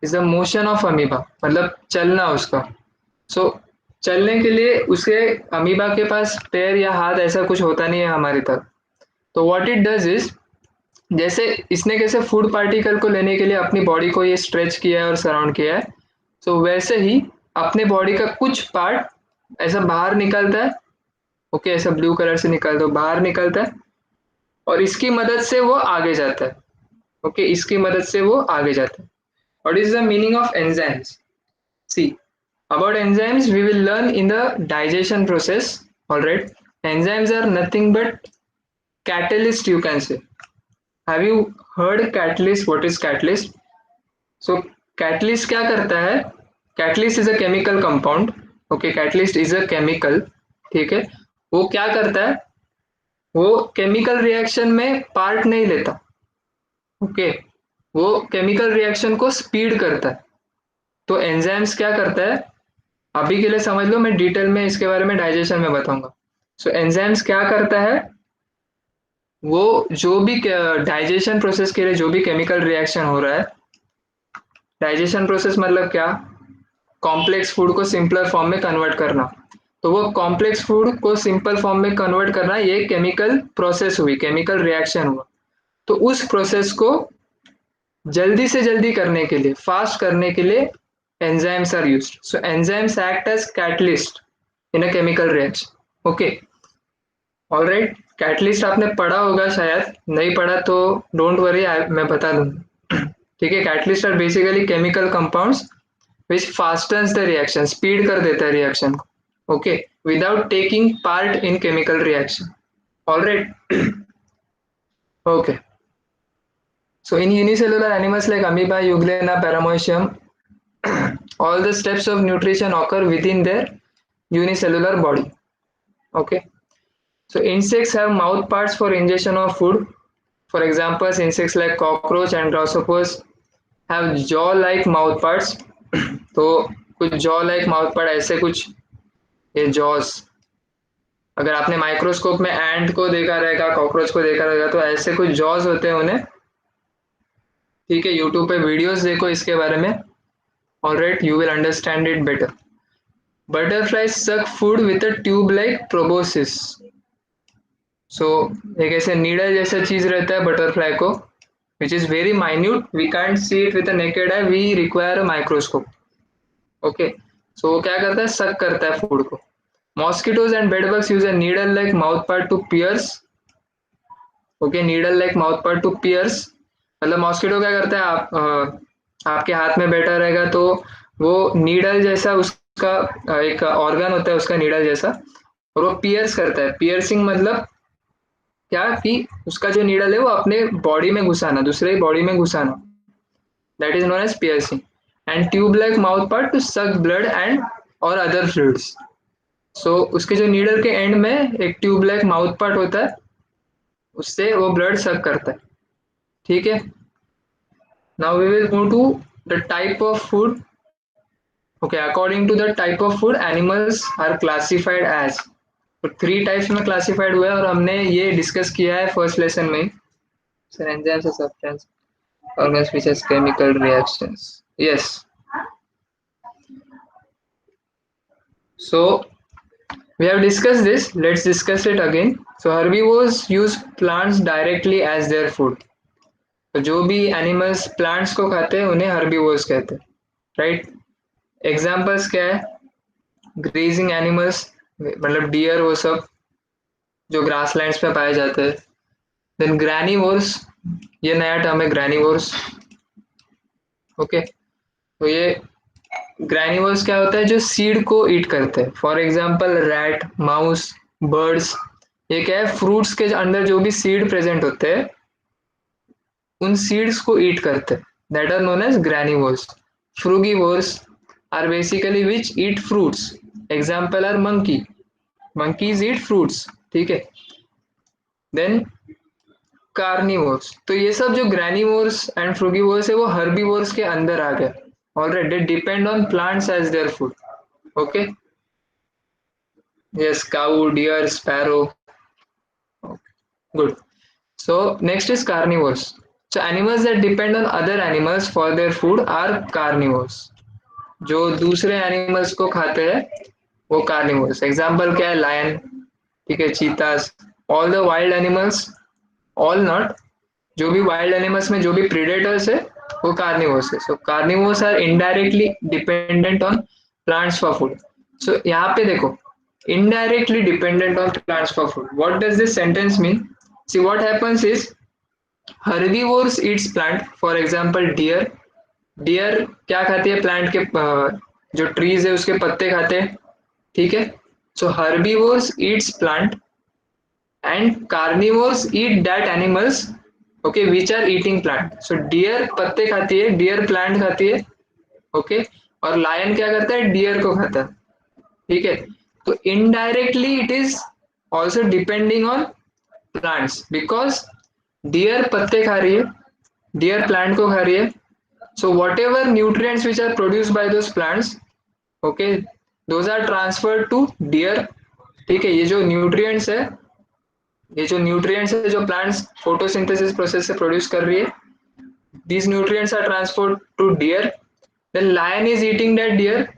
is the motion of amoeba, मतलब चलना उसका. So चलने के लिए उसके amoeba के पास पैर या हाथ ऐसा कुछ होता नहीं है हमारी तरह. तो what it does is, जैसे इसने कैसे फूड पार्टिकल को लेने के लिए अपनी बॉडी को ये स्ट्रेच किया है और सराउंड किया है, so वैसे ही अपने बॉडी का कुछ पार्ट ऐसा बाहर निकलता है. ओके, ऐसा ब्लू कलर से निकलता है, बाहर निकलता है, और इसकी मदद से वो आगे जाता है. ओके, इसकी मदद से वो आगे जाता है. What is the meaning of enzymes? See, about enzymes we will learn in the digestion process. All right, enzymes are nothing but catalyst, you can say. Have you heard catalyst? What is catalyst? So catalyst क्या करता है? Catalyst is a chemical compound. Okay, catalyst is a chemical. ठीक है, वो क्या करता है, वो केमिकल रिएक्शन में पार्ट नहीं लेता. ओके, वो केमिकल रिएक्शन को स्पीड करता है. तो एंजाइम्स क्या करता है, अभी के लिए समझ लो, मैं डिटेल में इसके बारे में डाइजेशन में बताऊंगा. सो एंजाइम्स क्या करता है, वो जो भी डाइजेशन प्रोसेस के लिए जो भी केमिकल रिएक्शन हो रहा है, डाइजेशन प्रोसेस मतलब क्या, कॉम्प्लेक्स फूड को सिंपलर फॉर्म में कन्वर्ट करना. तो वो कॉम्प्लेक्स फूड को सिंपल फॉर्म में कन्वर्ट करना, ये केमिकल प्रोसेस हुई, केमिकल रिएक्शन हुआ. तो उस प्रोसेस को जल्दी से जल्दी करने के लिए, फास्ट करने के लिए enzymes are used. So enzymes act as catalyst in a chemical reaction. Okay, all right, catalyst आपने पढ़ा होगा शायद, नहीं पढ़ा तो डोंट वरी, मैं बता दूंगा. ठीक है, catalyst are basically chemical compounds which fastens the reaction, speed कर देता है रिएक्शन को. Okay, without taking part in chemical reaction. All right. Okay, so in unicellular animals like amoeba, euglena, paramecium, all the steps of nutrition occur within their unicellular body. Okay, so insects have mouth parts for ingestion of food. For example, insects like cockroach and grasshoppers have jaw like mouth parts. तो कुछ jaw like mouth part ऐसे कुछ, ये jaws, अगर आपने microscope में एंट को देखा रहेगा, कॉकरोच को देखा रहेगा, तो ऐसे कुछ jaws होते हैं उन्हें. ठीक है, यूट्यूब पे वीडियोस देखो इसके बारे में. Alright, you will understand it better. Butterflies suck food with a tube like proboscis. So एक ऐसे नीडल जैसा चीज रहता है बटरफ्लाई को, which is very minute. We can't see it with a naked eye. We require a microscope. Okay. So वो क्या करता है, suck करता है food को. Mosquitoes and bedbugs use a needle-like mouthpart to pierce. Okay, needle-like mouthpart to pierce. मतलब mosquito क्या करता है, आपके हाथ में बैठा रहेगा तो वो नीडल जैसा उसका एक ऑर्गन होता है उसका नीडल जैसा, और वो पियर्स करता है. पियर्सिंग मतलब क्या कि उसका जो नीडल है वो अपने बॉडी में घुसाना, दूसरे बॉडी में घुसाना. That is known as piercing. And tube like mouth part to suck blood and और अदर फ्लूइड्स. सो उसके जो नीडल के एंड में एक ट्यूब लाइक माउथ पार्ट होता है, उससे वो ब्लड सक करता है. ठीक है. Now we will move to the type of food. Okay, according to the type of food animals are classified as. तो 3 टाइप्स में क्लासिफाइड हुआ है और हमने ये डिस्कस किया है फर्स्ट लेसन में. सर एंजाइम्स और substance organs which has chemical reactions. Yes. So we have discussed this. Let's discuss it again. So herbivores use plants directly as their food. तो जो भी एनिमल्स प्लांट्स को खाते हैं उन्हें हर्बीवोर्स कहते हैं. राइट. एग्जांपल्स क्या है, ग्रेजिंग एनिमल्स मतलब डियर, वो सब जो ग्रासलैंड्स में पाए जाते हैं. देन ग्रैनीवोर्स, ये नया टर्म है ग्रैनीवोर्स. ओके. तो ये ग्रैन्यूल्स क्या होता है, जो सीड को ईट करते हैं. For example rat, mouse, birds. ये क्या है, फ्रूट्स के अंदर जो भी सीड प्रेजेंट होते हैं उन सीड्स को ईट करते हैं. That are known as granules. Frugivores are basically which eat fruits. Example are monkey. Monkeys eat fruits. ठीक है. Then carnivores. तो ये सब जो ग्रैन्यूल्स एंड फ्रूगीवोर्स है वो हर्बीवोर्स के अंदर आ गए. Alright, they depend on plants as their food. Okay. Yes, cow, deer, sparrow. Okay. Good. So next is carnivores. So animals that depend on other animals for their food are carnivores. जो दूसरे animals को खाते हैं वो carnivores. Example क्या है, lion. ठीक है. चीतास. All the wild animals, all not, जो भी वाइल्ड एनिमल्स में जो भी प्रीडेटर्स है वो कार्निवोर्स है. So carnivores are indirectly dependent on plants for food. So यहाँ पे देखो, indirectly dependent on plants for food. What does this sentence mean? See what happens is herbivores eats plant. For example deer. Deer क्या खाती है, plant के जो trees है उसके पत्ते खाते हैं. ठीक है. So herbivores eats plant and carnivores eat that animals okay which are eating plant. So deer पत्ते खाती है, डियर प्लांट खाती है. ओके. और लायन क्या करता है, डियर को खाता है. ठीक है. तो indirectly it is also depending on plants because deer पत्ते खा रही है, डियर प्लांट को खा रही है. So whatever nutrients which are produce by those plants okay those are transferred to deer. ठीक है. ये जो न्यूट्रिएंट्स है, ये जो न्यूट्रिएंट्स है जो प्लांट्स फोटोसिंथेसिस प्रोसेस से प्रोड्यूस कर रही है, these nutrients are transferred to deer. Then lion is eating that deer.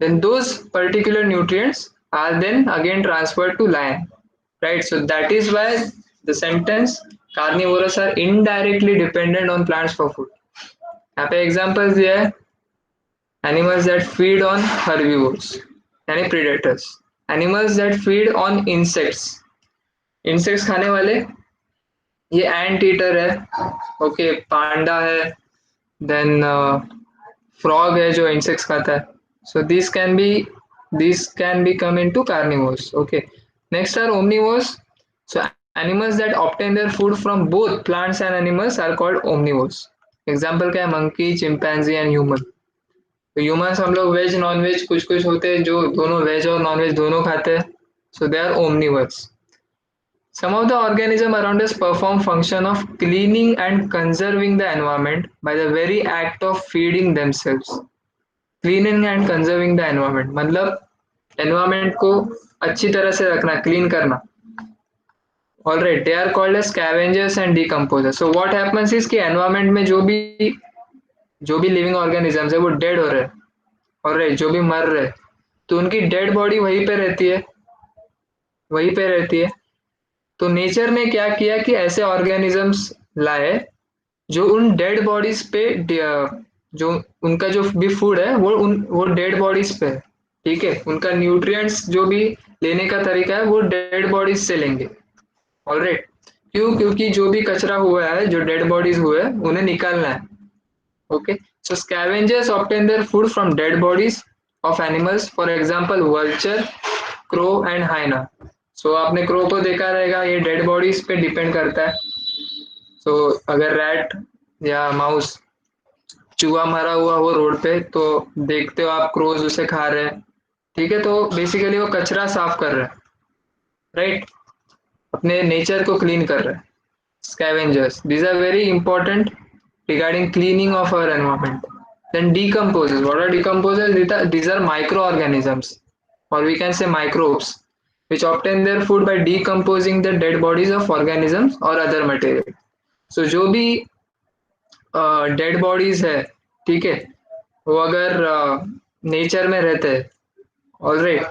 Then those particular nutrients are then again transferred to lion. Right. So that is why the sentence carnivores are indirectly dependent on plants for food. यहाँ पे examples दिया है. Animals that feed on herbivores, यानी predators. Animals that feed on insects. Insects खाने वाले ये ant eater है. Okay. पांडा है. देन फ्रॉग है जो इंसेक्ट्स खाता है. So this can be come into carnivores. Okay. Next are omnivores. So animals that obtain their food from both plants and animals are called omnivores. Example क्या है, monkey, chimpanzee and human. तो humans हम लोग veg non veg कुछ कुछ होते हैं जो दोनों वेज और नॉन वेज दोनों खाते हैं. So they are omnivores. Some of the organisms around us perform function of cleaning and conserving the environment by the very act of feeding themselves. Cleaning and conserving the environment मतलब environment को अच्छी तरह से रखना, clean करना. Alright, they are called as scavengers and decomposers. So what happens is कि environment में जो भी living organisms है वो dead हो रहे हैं. और जो भी मर रहे, तो उनकी डेड बॉडी वहीं पे रहती है, वहीं पे रहती है। तो नेचर ने क्या किया कि ऐसे ऑर्गेनिजम्स लाए जो उन डेड बॉडीज पे जो उनका जो भी फूड है वो डेड बॉडीज पे है। ठीक है, उनका न्यूट्रिएंट्स जो भी लेने का तरीका है वो डेड बॉडीज से लेंगे। ऑलराइट, क्यों? क्योंकि जो भी कचरा हुआ है, जो डेड बॉडीज हुए हैं, उन्हें निकालना है। Okay, so scavengers obtain their food from dead bodies of animals, for example vulture, crow and hyena. So आपने क्रो को देखा रहेगा, ये डेड बॉडीज पे डिपेंड करता है। तो अगर रैट या माउस, चूहा मरा हुआ हो रोड पे, तो देखते हो आप क्रोज उसे खा रहे हैं। ठीक है, तो बेसिकली वो कचरा साफ कर रहा है, राइट, अपने नेचर को क्लीन कर रहा है। Scavengers. These are very important regarding cleaning of our environment. Then decomposers. What are decomposers? These are microorganisms, or we can say microbes, which obtain their food by decomposing the dead bodies of organisms or other material. So जो भी dead bodies है, ठीक है, वो अगर nature में रहते हैं, ऑलराइट,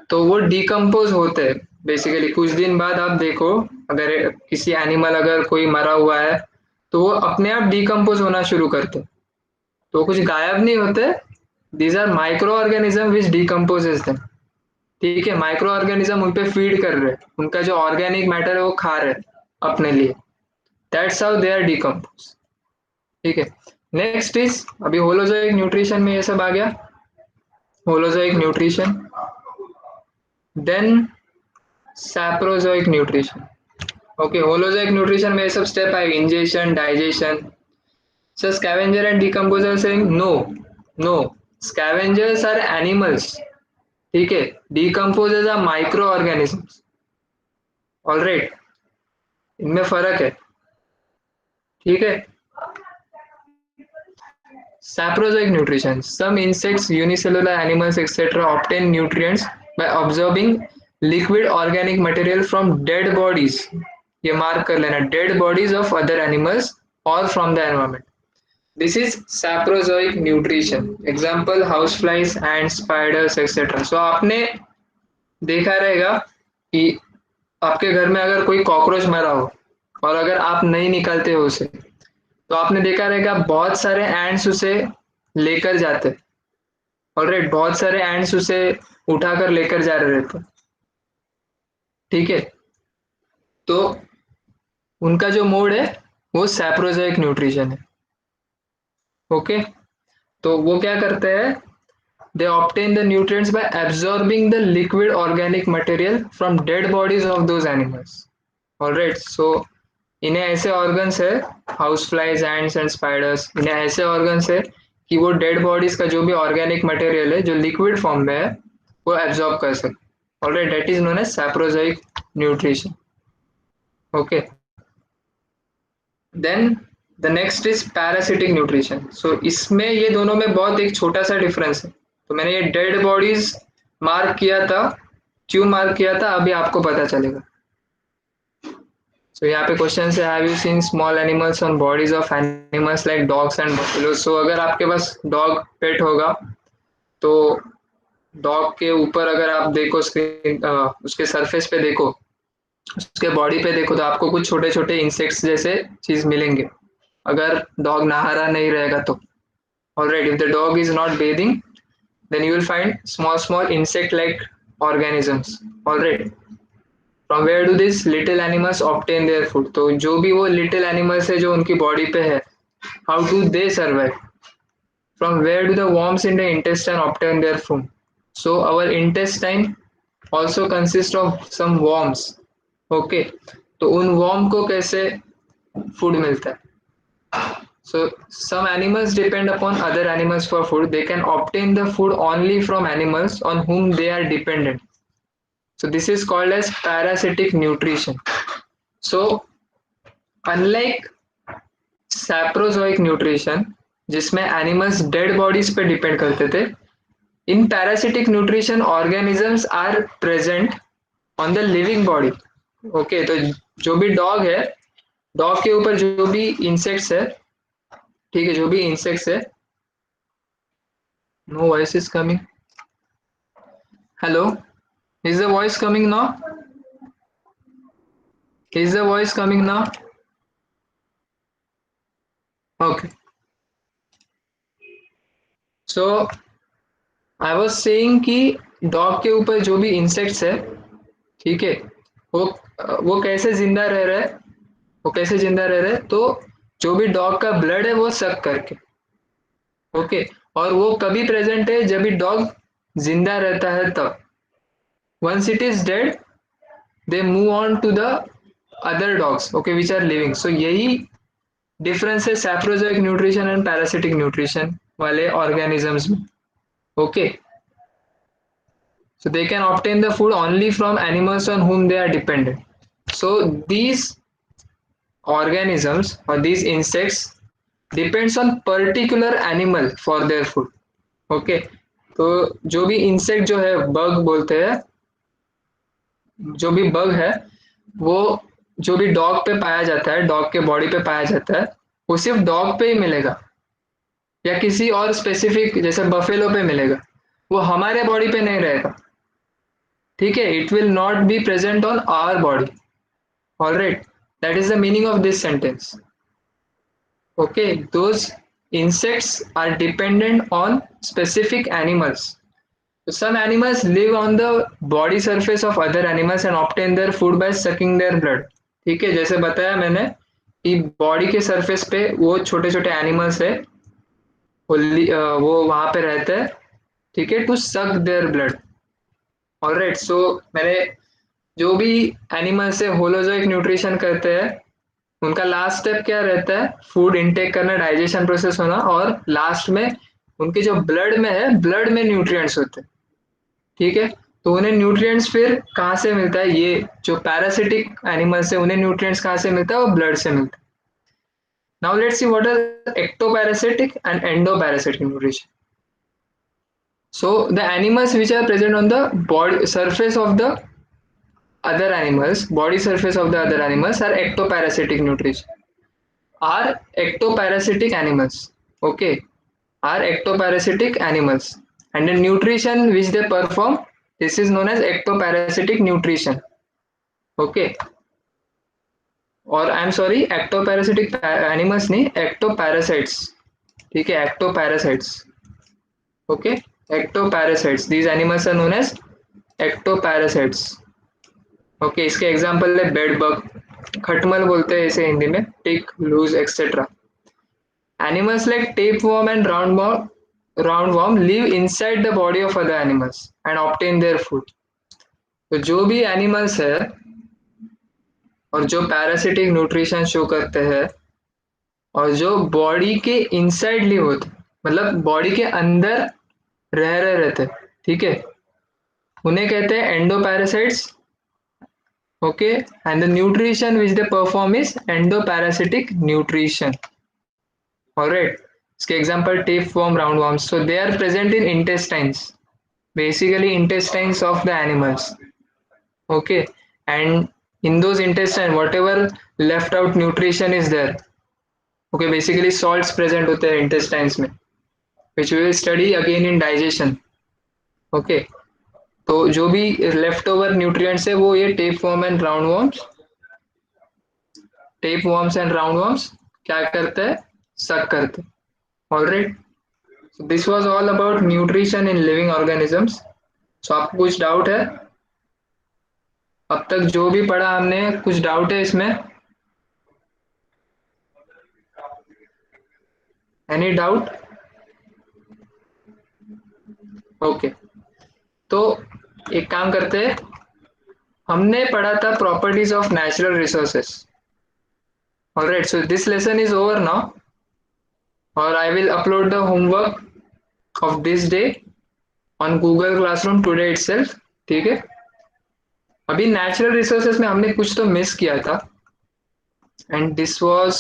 तो वो डिकम्पोज होते हैं। बेसिकली कुछ दिन बाद आप देखो, अगर किसी एनिमल, अगर कोई मरा हुआ है, तो वो अपने आप डिकम्पोज होना शुरू करते हैं। तो कुछ गायब नहीं होते। These are micro organism which decomposes them. ठीक है, माइक्रो ऑर्गेनिज्म उन पे फीड कर रहे हैं, उनका जो ऑर्गेनिक मैटर है वो खा रहे हैं अपने लिए। That's how they are decompose. ठीक है, नेक्स्ट इज, अभी होलोजोइक न्यूट्रिशन में ये सब आ गया, holozoic nutrition. Then saprozoic nutrition. Okay, holozoic nutrition में ये सब स्टेप आएगा, ingestion, digestion. So scavenger and decomposer saying no, no, scavengers are animals, ठीक है, decomposers are micro organisms. Alright, इनमें फर्क है। ठीक है, saprozoic nutrition. Some insects, unicellular animals, etc. obtain nutrients by absorbing liquid organic material from dead bodies. ये mark कर लेना, dead bodies of other animals or from the environment. This is saprozoic nutrition. Example, houseflies, ants, spiders, etc. So आपने देखा रहेगा कि आपके घर में अगर कोई कॉकरोच मरा हो और अगर आप नहीं निकालते हो उसे, तो आपने देखा रहेगा बहुत सारे एंड्स उसे लेकर जाते। ऑलराइट, बहुत सारे एंड्स उसे उठाकर लेकर जा रहे रहते। ठीक है, तो उनका जो मोड है वो सैप्रोजोइक न्यूट्रिशन है। ओके, तो वो क्या करते हैं, they obtain the nutrients by absorbing the liquid organic material from dead bodies of those animals. Alright, so इन्हें ऐसे ऑर्गन्स है, house flies, ants and spiders, इन्हें ऐसे ऑर्गन्स है कि वो डेड बॉडीज का जो भी ऑर्गेनिक मटेरियल है जो लिक्विड फॉर्म में है वो एब्जॉर्ब कर सके। Alright, that is known as saprozoic nutrition. Okay, then the next is parasitic nutrition. So इसमें ये दोनों में बहुत एक छोटा सा डिफरेंस है। तो मैंने ये डेड बॉडीज मार्क किया था, क्यों मार्क किया था अभी आपको पता चलेगा। सो यहाँ पे क्वेश्चन है, have you seen small animals on bodies of animals like dogs and buffalo. So अगर आपके पास डॉग पेट होगा, तो डॉग के ऊपर अगर आप देखो स्क्रीन, उसके सरफेस पे देखो, उसके बॉडी पे देखो, तो आपको कुछ छोटे छोटे इंसेक्ट्स जैसे चीज मिलेंगे, अगर डॉग नहा रहा नहीं रहेगा तो। Alright, if the dog is not bathing, then you will find small small insect like organisms. Alright, from where do these little animals obtain their food? तो जो भी वो little animals है जो उनकी बॉडी पे है, how do they survive? From where do the worms in the intestine obtain their food? So our intestine also consists of some worms. Okay, तो उन worm को कैसे food मिलता है? So some animals depend upon other animals for food. They can obtain the food only from animals on whom they are dependent. So this is called as parasitic nutrition. So unlike saprozoic nutrition, जिसमें animals dead bodies पे depend करते थे, in parasitic nutrition organisms are present on the living body. Okay, तो जो भी dog है, dog के ऊपर जो भी इंसेक्ट्स है, ठीक है, जो भी इंसेक्ट्स है, No voice is coming. Hello, is the voice coming now? Is the voice coming now? Okay. So I was saying कि डॉग के ऊपर जो भी इंसेक्ट्स है, ठीक है, वो वो कैसे जिंदा रह रहा है, वो कैसे जिंदा रह रहा है, तो जो भी डॉग का ब्लड है वो सक करके, ओके, और वो कभी प्रेजेंट है जब भी डॉग जिंदा रहता है तब। Once it is dead they move on to the other dogs, okay, which are living. So यही डिफरेंस है saprozoic nutrition and parasitic nutrition वाले ऑर्गेनिजम्स में, okay. So they can obtain the food only from animals on whom they are dependent. So these organisms or these insects depends on particular animal for their food. Okay. तो जो भी insect जो है bug बोलते हैं, जो भी bug है वो जो भी डॉग पे पाया जाता है, डॉग के बॉडी पे पाया जाता है, वो सिर्फ डॉग पे ही मिलेगा या किसी और स्पेसिफिक जैसे बफेलो पे मिलेगा, वो हमारे बॉडी पे नहीं रहेगा, ठीक है। It will not be present on our body. All right, that is the meaning of this sentence. Okay, those insects are dependent on specific animals. So some animals live on the body surface of other animals and obtain their food by sucking their blood. ठीक है, जैसे बताया मैंने कि body के surface पे वो छोटे छोटे एनिमल्स है, वो वहां पे रहते हैं, ठीक है, टू सक देयर ब्लड। ऑलराइट, सो मैंने जो भी एनिमल्स है होलोजोइक न्यूट्रिशन करते हैं, उनका लास्ट स्टेप क्या रहता है, फूड इनटेक करना, डाइजेशन प्रोसेस होना, और लास्ट में उनके जो ब्लड में है, ब्लड में न्यूट्रिएंट्स होते हैं, ठीक है। तो उन्हें न्यूट्रिएंट्स फिर कहाँ से मिलता है, ये जो पैरासिटिक एनिमल्स है उन्हें न्यूट्रिएंट्स कहाँ से मिलता है, वो ब्लड से मिलता है। Now let's see what are ectoparasitic and endoparasitic nutrition. So the animals which are present on the body surface of the other animals, body surface of the other animals are ectoparasitic nutrition. Are ectoparasitic animals. Okay, are ectoparasitic animals. And the nutrition which they perform, this is known as ectoparasitic nutrition. Okay. और I am sorry, ectoparasitic animals नहीं, ectoparasites, ठीक है, ectoparasites, okay, ectoparasites, these animals are known as ectoparasites. Okay, इसके example है bed bug, खटमल बोलते हैं इसे हिंदी में, tick, louse, etcetera. Animals like tapeworm and roundworm live inside the body of other animals and obtain their food. तो जो भी एनिमल्स है और जो पैरासिटिक न्यूट्रिशन शो करते हैं और जो बॉडी के इनसाइड लिव होते, मतलब बॉडी के अंदर रह रहे रहते, ठीक है, उन्हें कहते हैं endoparasites. Okay, and the nutrition which they perform is endoparasitic nutrition. Alright, इसके example tapeworm, roundworms, so they are present in intestines, basically intestines of the animals, okay, and in those intestine whatever left out nutrition is there, okay, basically salts present होते हैं intestines में, which we will study again in digestion, okay। तो जो भी left over nutrients है वो ये tapeworms and राउंडवर्म्स क्या करते हैं, सक करते हैं। Alright, so this was all about nutrition in living organisms. So आपको कुछ डाउट है, अब तक जो भी पढ़ा हमने, कुछ डाउट है इसमें, एनी डाउट? ओके, तो एक काम करते हैं, हमने पढ़ा था properties of natural resources. Alright, so this lesson is over now और I will upload the homework of this day on Google classroom today itself, ठीक है। अभी नेचुरल रिसोर्सेस में हमने कुछ तो मिस किया था, and this was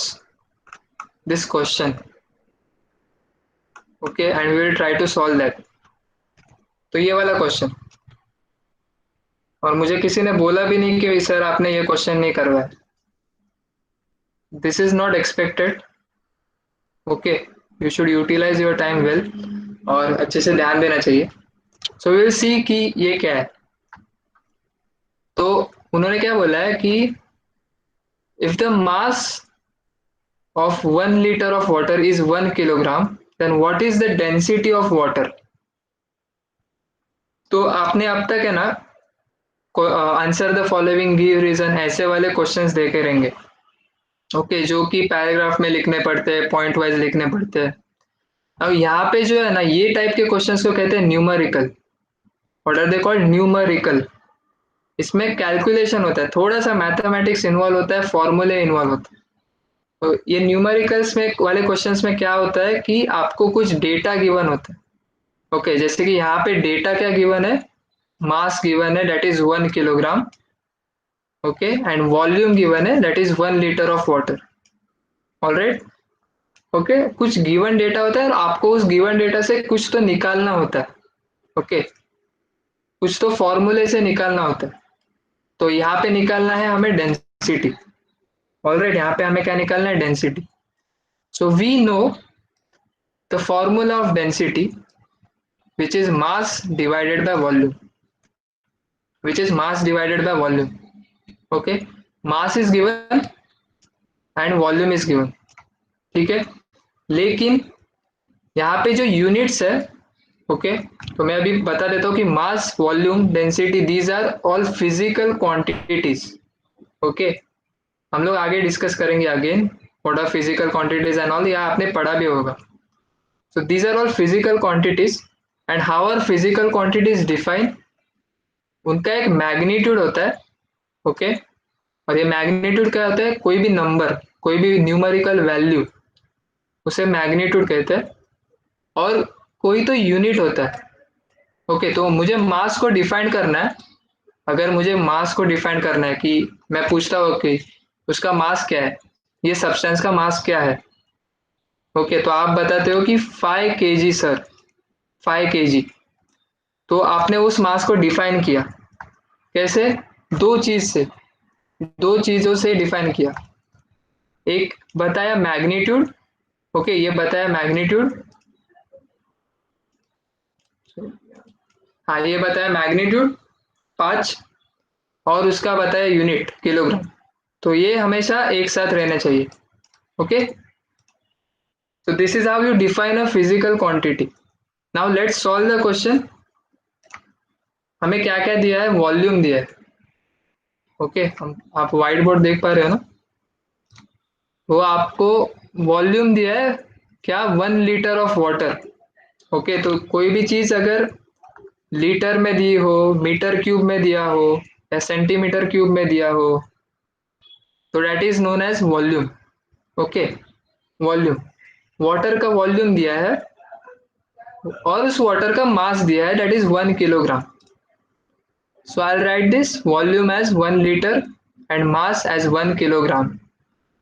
this question, okay, and we will try to solve that. तो ये वाला क्वेश्चन, और मुझे किसी ने बोला भी नहीं कि सर आपने ये क्वेश्चन नहीं करवाया, this is not expected, okay, you should utilize your time well. और अच्छे से ध्यान देना चाहिए। सो विल सी कि ये क्या है। तो उन्होंने क्या बोला है कि if the mass of 1 liter of water is 1 kilogram, then what is the density of water? तो आपने अब तक है ना answer the following give reason ऐसे वाले क्वेश्चंस देखे रहेंगे, ओके, जो कि पैराग्राफ में लिखने पड़ते हैं, पॉइंट वाइज लिखने पड़ते हैं। अब यहाँ पे जो है ना ये टाइप के क्वेश्चंस को कहते हैं numerical. What are they called? Numerical. इसमें कैलकुलेशन होता है, थोड़ा सा मैथमेटिक्स इन्वॉल्व होता है, फॉर्मूले इन्वॉल्व होता है। तो ये न्यूमेरिकल्स में वाले क्वेश्चंस में क्या होता है कि आपको कुछ डेटा गिवन होता है, ओके, जैसे कि यहाँ पे डेटा क्या गिवन है, मास गिवन है that is 1 kilogram, okay, and volume given है that is 1 litre of water. Alright, okay, कुछ गिवन डेटा होता है और आपको उस गिवन डेटा से कुछ तो निकालना होता है, ओके, कुछ तो फॉर्मूले से निकालना होता है। तो यहाँ पे निकालना है हमें डेंसिटी। ऑलराइट, यहाँ पे हमें क्या निकालना है? Density. So we know the formula of density which is mass divided by volume, which is mass divided by volume, okay, mass is given and volume is given, ठीक है। लेकिन यहाँ पे जो यूनिट्स है, ओके, तो मैं अभी बता देता हूँ कि mass, volume, density, these are all physical quantities, okay. हम लोग आगे डिस्कस करेंगे again what are physical quantities and all, या आपने पढ़ा भी होगा। So these are all physical quantities and how are physical quantities define? उनका एक मैग्नीट्यूड होता है, ओके, और ये मैग्नीट्यूड क्या होता है? कोई भी नंबर, कोई भी न्यूमेरिकल वैल्यू, उसे मैग्नीट्यूड कहते हैं। और कोई तो यूनिट होता है, ओके। तो मुझे मास को डिफाइन करना है, अगर मुझे मास को डिफाइन करना है कि मैं पूछता हूँ कि उसका मास क्या है, ये सब्सटेंस का मास क्या है, ओके, तो आप बताते हो कि 5 kg सर, 5 kg। तो आपने उस मास को डिफाइन किया कैसे? दो चीज से, दो चीजों से डिफाइन किया। एक बताया मैग्नीट्यूड, ओके, ये बताया मैग्नीट्यूड, हाँ ये बताया मैग्नीट्यूड 5, और उसका बताया यूनिट किलोग्राम। तो ये हमेशा एक साथ रहना चाहिए, okay. So this is how you define a physical quantity. Now let's solve the question. हमें क्या क्या दिया है? वॉल्यूम दिया है, ओके, हम आप व्हाइट बोर्ड देख पा रहे हो ना? वो आपको वॉल्यूम दिया है क्या? 1 लीटर ऑफ वाटर, ओके। तो कोई भी चीज अगर लीटर में दी हो, मीटर क्यूब में दिया हो, या सेंटीमीटर क्यूब में दिया हो, तो that is known as volume, okay. Volume, water का वॉल्यूम दिया है और उस वाटर का मास दिया है that is 1 kilogram. So I write this volume as 1 litre and mass as 1 kilogram.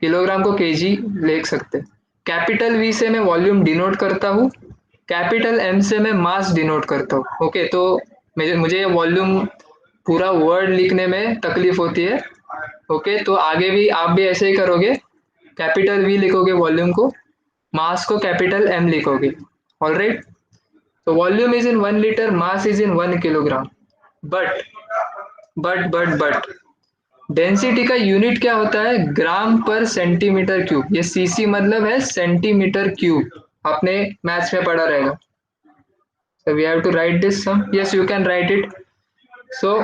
Kilogram को केजी लिख सकते। कैपिटल वी से मैं वॉल्यूम डिनोट करता हूँ, कैपिटल एम से मैं मास डिनोट करता हूँ, ओके। तो मुझे वॉल्यूम पूरा वर्ड लिखने में तकलीफ होती है, ओके, तो आगे भी आप भी ऐसे ही करोगे, कैपिटल वी लिखोगे वॉल्यूम को, मास को कैपिटल एम लिखोगे, ऑलराइट। तो volume is in 1 litre, mass is in 1 kilogram. But but density का यूनिट क्या होता है? ग्राम पर सेंटीमीटर क्यूब। ये सीसी मतलब है सेंटीमीटर क्यूब, आपने मैथ्स में पढ़ा रहेगा। So we have to write this sum. Yes, you can write it. So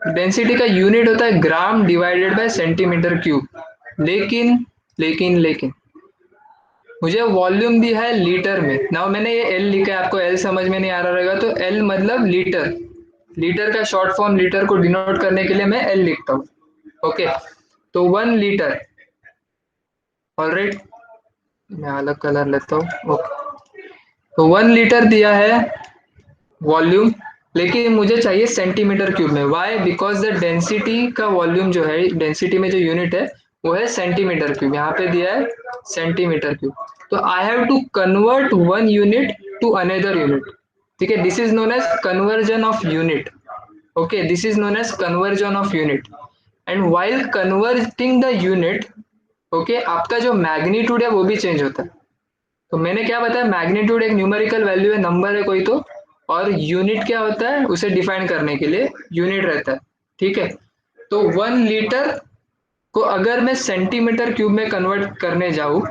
density का यूनिट होता है gram divided by centimetre cube. लेकिन लेकिन मुझे वॉल्यूम दी है लीटर में। नाउ मैंने ये एल लिखा है, आपको एल समझ में नहीं आ रहा रहेगा, तो एल मतलब लीटर, लीटर का शॉर्ट फॉर्म, लीटर को डिनोट करने के लिए मैं एल लिखता हूँ, ओके। तो 1 लीटर, ऑलराइट, मैं अलग कलर लेता हूँ, ओके। तो 1 लीटर दिया है वॉल्यूम, लेकिन मुझे चाहिए सेंटीमीटर क्यूब में। वाई? बिकॉज द डेंसिटी का वॉल्यूम जो है, डेंसिटी में जो यूनिट है वो है सेंटीमीटर क्यूब, यहाँ पे दिया है सेंटीमीटर क्यूब। तो I have to convert 1 unit to another unit, ठीक है। This is known as conversion of unit, okay, this is known as conversion of unit. And while converting the unit, okay, आपका जो magnitude है वो भी change होता है, तो मैंने क्या बताया, मैग्नीट्यूड एक न्यूमेरिकल वैल्यू है, नंबर है कोई तो, और यूनिट क्या होता है, उसे डिफाइन करने के लिए यूनिट रहता है, ठीक है। तो 1 लीटर को अगर मैं सेंटीमीटर क्यूब में कन्वर्ट करने जाऊं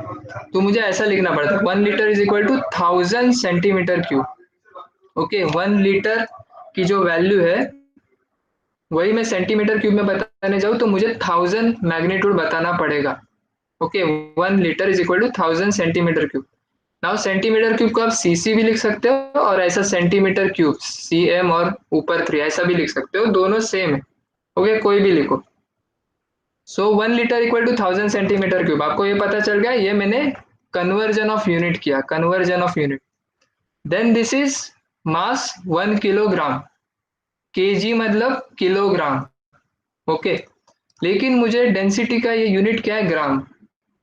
तो मुझे ऐसा लिखना पड़ता है, 1 litre is equal to 1000 centimetre cube. Okay, 1 litre की जो वैल्यू है वही मैं सेंटीमीटर क्यूब में बताने जाऊँ तो मुझे 1000 मैग्नीट्यूड बताना पड़ेगा। Okay, 1 litre is equal to 1000 centimetre cube. Now centimetre cube को आप सीसी भी लिख सकते हो और ऐसा सेंटीमीटर क्यूब सीएम और ऊपर 3 ऐसा भी लिख सकते हो, दोनों सेम है। ओके, कोई भी लिखो। So 1 litre equal to 1000 centimetre cube, आपको ये पता चल गया, ये मैंने कन्वर्जन ऑफ यूनिट किया, conversion of unit. Then this is mass 1 kilogram, KG मतलब किलोग्राम। ओके, लेकिन मुझे डेंसिटी का ये यूनिट क्या है, ग्राम।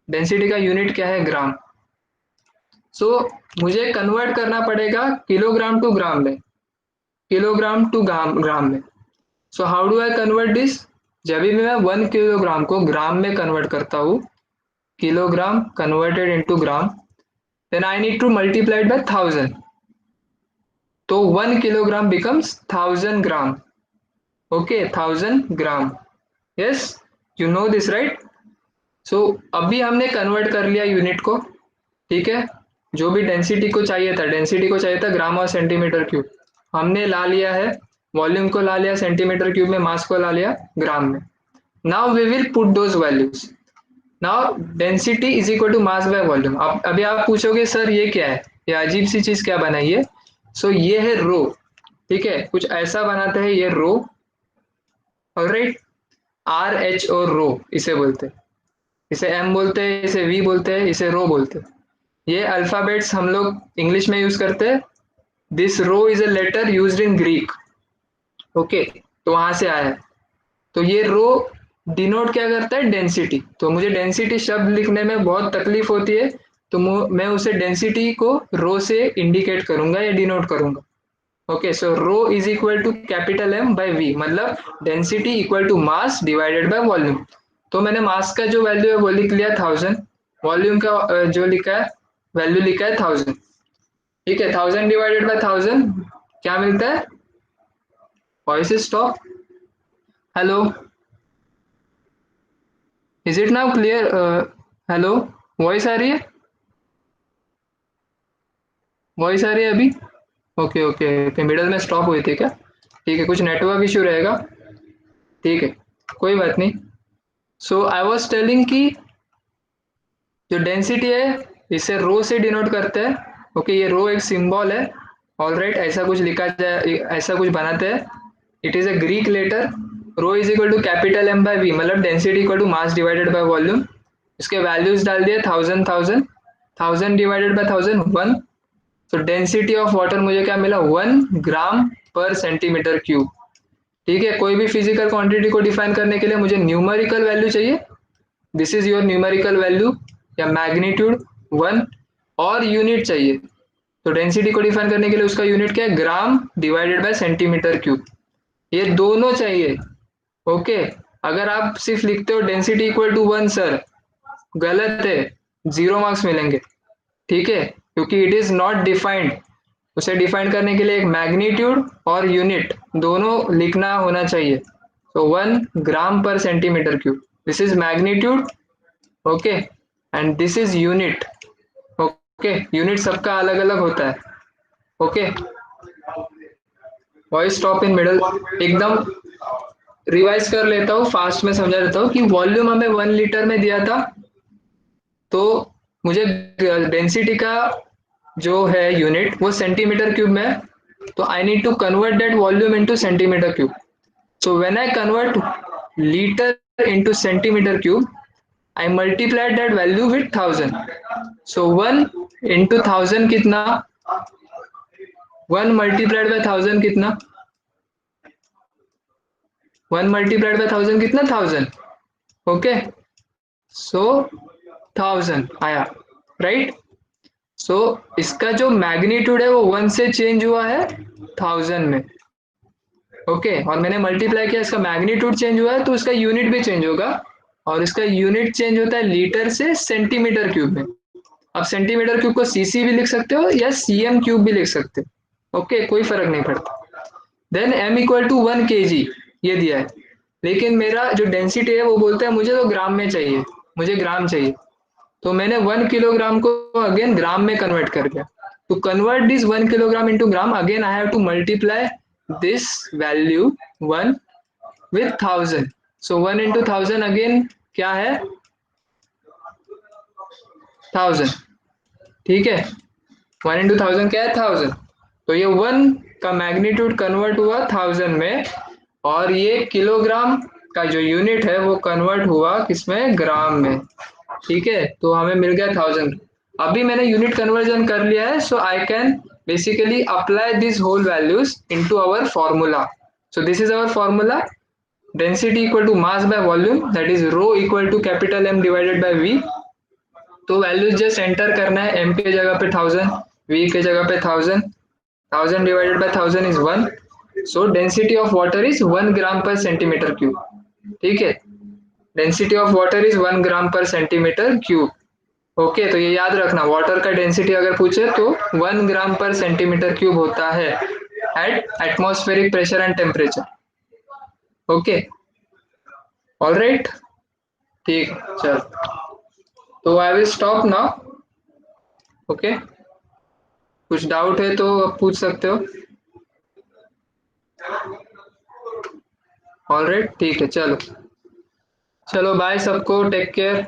डेंसिटी का यूनिट क्या है, ग्राम। सो मुझे कन्वर्ट करना पड़ेगा किलोग्राम टू ग्राम में, किलोग्राम टू ग्राम में। So how do I convert this, जब भी मैं 1 किलोग्राम को ग्राम में कन्वर्ट करता हूँ, kilogram converted into gram, then I need to multiply by 1000। तो 1 kilogram becomes 1000 gram. Okay, 1000 gram. Yes, you know this right. So अभी हमने कन्वर्ट कर लिया यूनिट को, ठीक है। जो भी डेंसिटी को चाहिए था, डेंसिटी को चाहिए था ग्राम और सेंटीमीटर क्यूब, हमने ला लिया है। वॉल्यूम को ला लिया सेंटीमीटर क्यूब में, मास को ला लिया ग्राम में। Now we will put those values. Now density is equal to mass by volume. अब अभी आप पूछोगे सर ये क्या है, ये अजीब सी चीज क्या बनाई है। सो ये है रो, ठीक है, कुछ ऐसा बनाते हैं ये रो। ऑलराइट, आर एच और रो इसे बोलते हैं, इसे एम बोलते हैं, इसे वी बोलते हैं, इसे रो बोलते हैं। ये अल्फाबेट्स हम लोग इंग्लिश में यूज करते हैं। This rho is a letter used in Greek. Okay, तो वहां से आया है। तो ये रो डिनोट क्या करता है, डेंसिटी। तो मुझे डेंसिटी शब्द लिखने में बहुत तकलीफ होती है, तो मैं उसे डेंसिटी को रो से इंडिकेट करूंगा या डिनोट करूंगा। Okay, so rho is equal to capital M by V, मतलब density equal to mass divided by volume. तो मैंने मास का जो वैल्यू है वो लिख लिया 1000, वॉल्यूम का जो लिखा है वैल्यू लिखा है 1000, ठीक है। 1000 डिवाइडेड बाय 1000 क्या मिलता है, voice stop, hello, is it now clear, hello, voice आ रही है, वॉइस आ रही है अभी। ओके ओके ओके, मिडल में स्टॉप हुई थी क्या, ठीक है, कुछ नेटवर्क इशू रहेगा, ठीक है, कोई बात नहीं। सो आई वॉज टेलिंग कि जो डेंसिटी है इसे रो से डिनोट करते हैं। ओके, ये रो एक सिंबल है। ऑलराइट, ऐसा कुछ लिखा जाए, ऐसा कुछ बनाते हैं। It is a Greek letter. Rho is equal to capital M by V, मतलब density equal to mass divided by volume. इसके वैल्यूज डाल दिए, 1000 1000, 1000 डिवाइडेड बाय 1000 1। तो डेंसिटी ऑफ वाटर मुझे क्या मिला, 1 ग्राम पर सेंटीमीटर क्यूब। ठीक है, कोई भी फिजिकल क्वांटिटी को डिफाइन करने के लिए मुझे न्यूमेरिकल वैल्यू चाहिए। This is your numerical value या मैग्नीट्यूड 1, और यूनिट चाहिए। तो डेंसिटी को डिफाइन करने के लिए उसका यूनिट क्या है, gram divided by centimetre cube. ये दोनों चाहिए। ओके, अगर आप सिर्फ लिखते हो डेंसिटी इक्वल टू 1 सर, गलत है, 0 मार्क्स मिलेंगे, ठीक है, क्योंकि इट इज नॉट डिफाइंड। उसे डिफाइन करने के लिए एक मैग्नीट्यूड और यूनिट दोनों लिखना होना चाहिए। तो 1 ग्राम पर centimetre cube, this is magnitude. Okay, and this is unit. Okay, unit सबका अलग अलग होता है। Okay, voice stop in middle, एकदम रिवाइज कर लेता हूँ, फास्ट में समझा देता हूँ कि वॉल्यूम हमें 1 लीटर में दिया था, तो मुझे डेंसिटी का जो है यूनिट वो सेंटीमीटर क्यूब में है, तो I need to convert that volume into centimetre cube. So when I convert litre into centimetre cube, I multiplied that value with 1000. So 1 into 1000 कितना, 1 multiplied by 1000 कितना, 1 multiplied by 1000 कितना, 1000। Okay, सो 1000 आया, right. सो इसका जो magnitude है वो 1 से change हुआ है 1000 में। ओके, और मैंने मल्टीप्लाई किया, इसका मैग्नीट्यूड चेंज हुआ है तो इसका यूनिट भी चेंज होगा, और इसका यूनिट चेंज होता है लीटर से सेंटीमीटर क्यूब में। अब सेंटीमीटर क्यूब को सीसी भी लिख सकते हो या सीएम क्यूब भी लिख सकते हो, ओके, कोई फर्क नहीं पड़ता। Then m equal to 1 kg ये दिया है, लेकिन मेरा जो डेंसिटी है वो बोलता है मुझे तो ग्राम में चाहिए, मुझे ग्राम चाहिए, तो मैंने 1 किलोग्राम को अगेन ग्राम में कन्वर्ट कर दिया। To convert this 1 kilogram into gram again I have to multiply this value 1 with 1000। So 1 into 1000 again क्या है 1000, ठीक है, 1 इंटू 1000 क्या है 1000। तो ये 1 का मैग्नीट्यूड कन्वर्ट हुआ 1000 में, और ये किलोग्राम का जो यूनिट है वो कन्वर्ट हुआ किसमें, ग्राम में, ठीक है। तो हमें मिल गया 1000। अभी मैंने यूनिट कन्वर्जन कर लिया है, so I can basically apply this whole values into our formula. So this is our formula, density equal to mass by volume, that is rho equal to capital M divided by V. तो values just enter करना है, M के जगह पे 1000, we के जगह पे 1000, 1000 divided by 1000 is 1। So density of water is 1 ग्राम पर सेंटीमीटर क्यूब, ठीक है, डेंसिटी ऑफ वाटर इज 1 ग्राम पर सेंटीमीटर क्यूब। ओके, तो ये याद रखना, वाटर का डेंसिटी अगर पूछे तो 1 ग्राम पर सेंटीमीटर क्यूब होता है at atmospheric pressure and temperature. Okay, alright, ठीक, चल, तो I will stop now. Okay, कुछ डाउट है तो पूछ सकते हो। ऑलराइट, ठीक है, चलो, चलो बाय सबको, टेक केयर।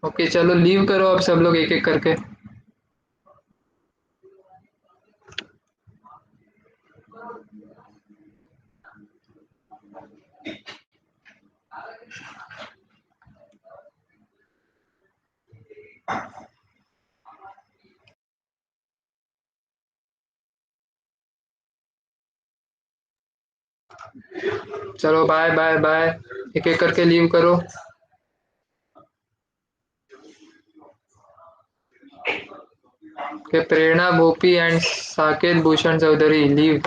ओके, चलो लीव करो अब सब लोग एक एक करके। चलो बाय बाय बाय, एक एक करके लीव करो। Okay, Prerna Bhopi and Saket Bhushan Chaudhary leave.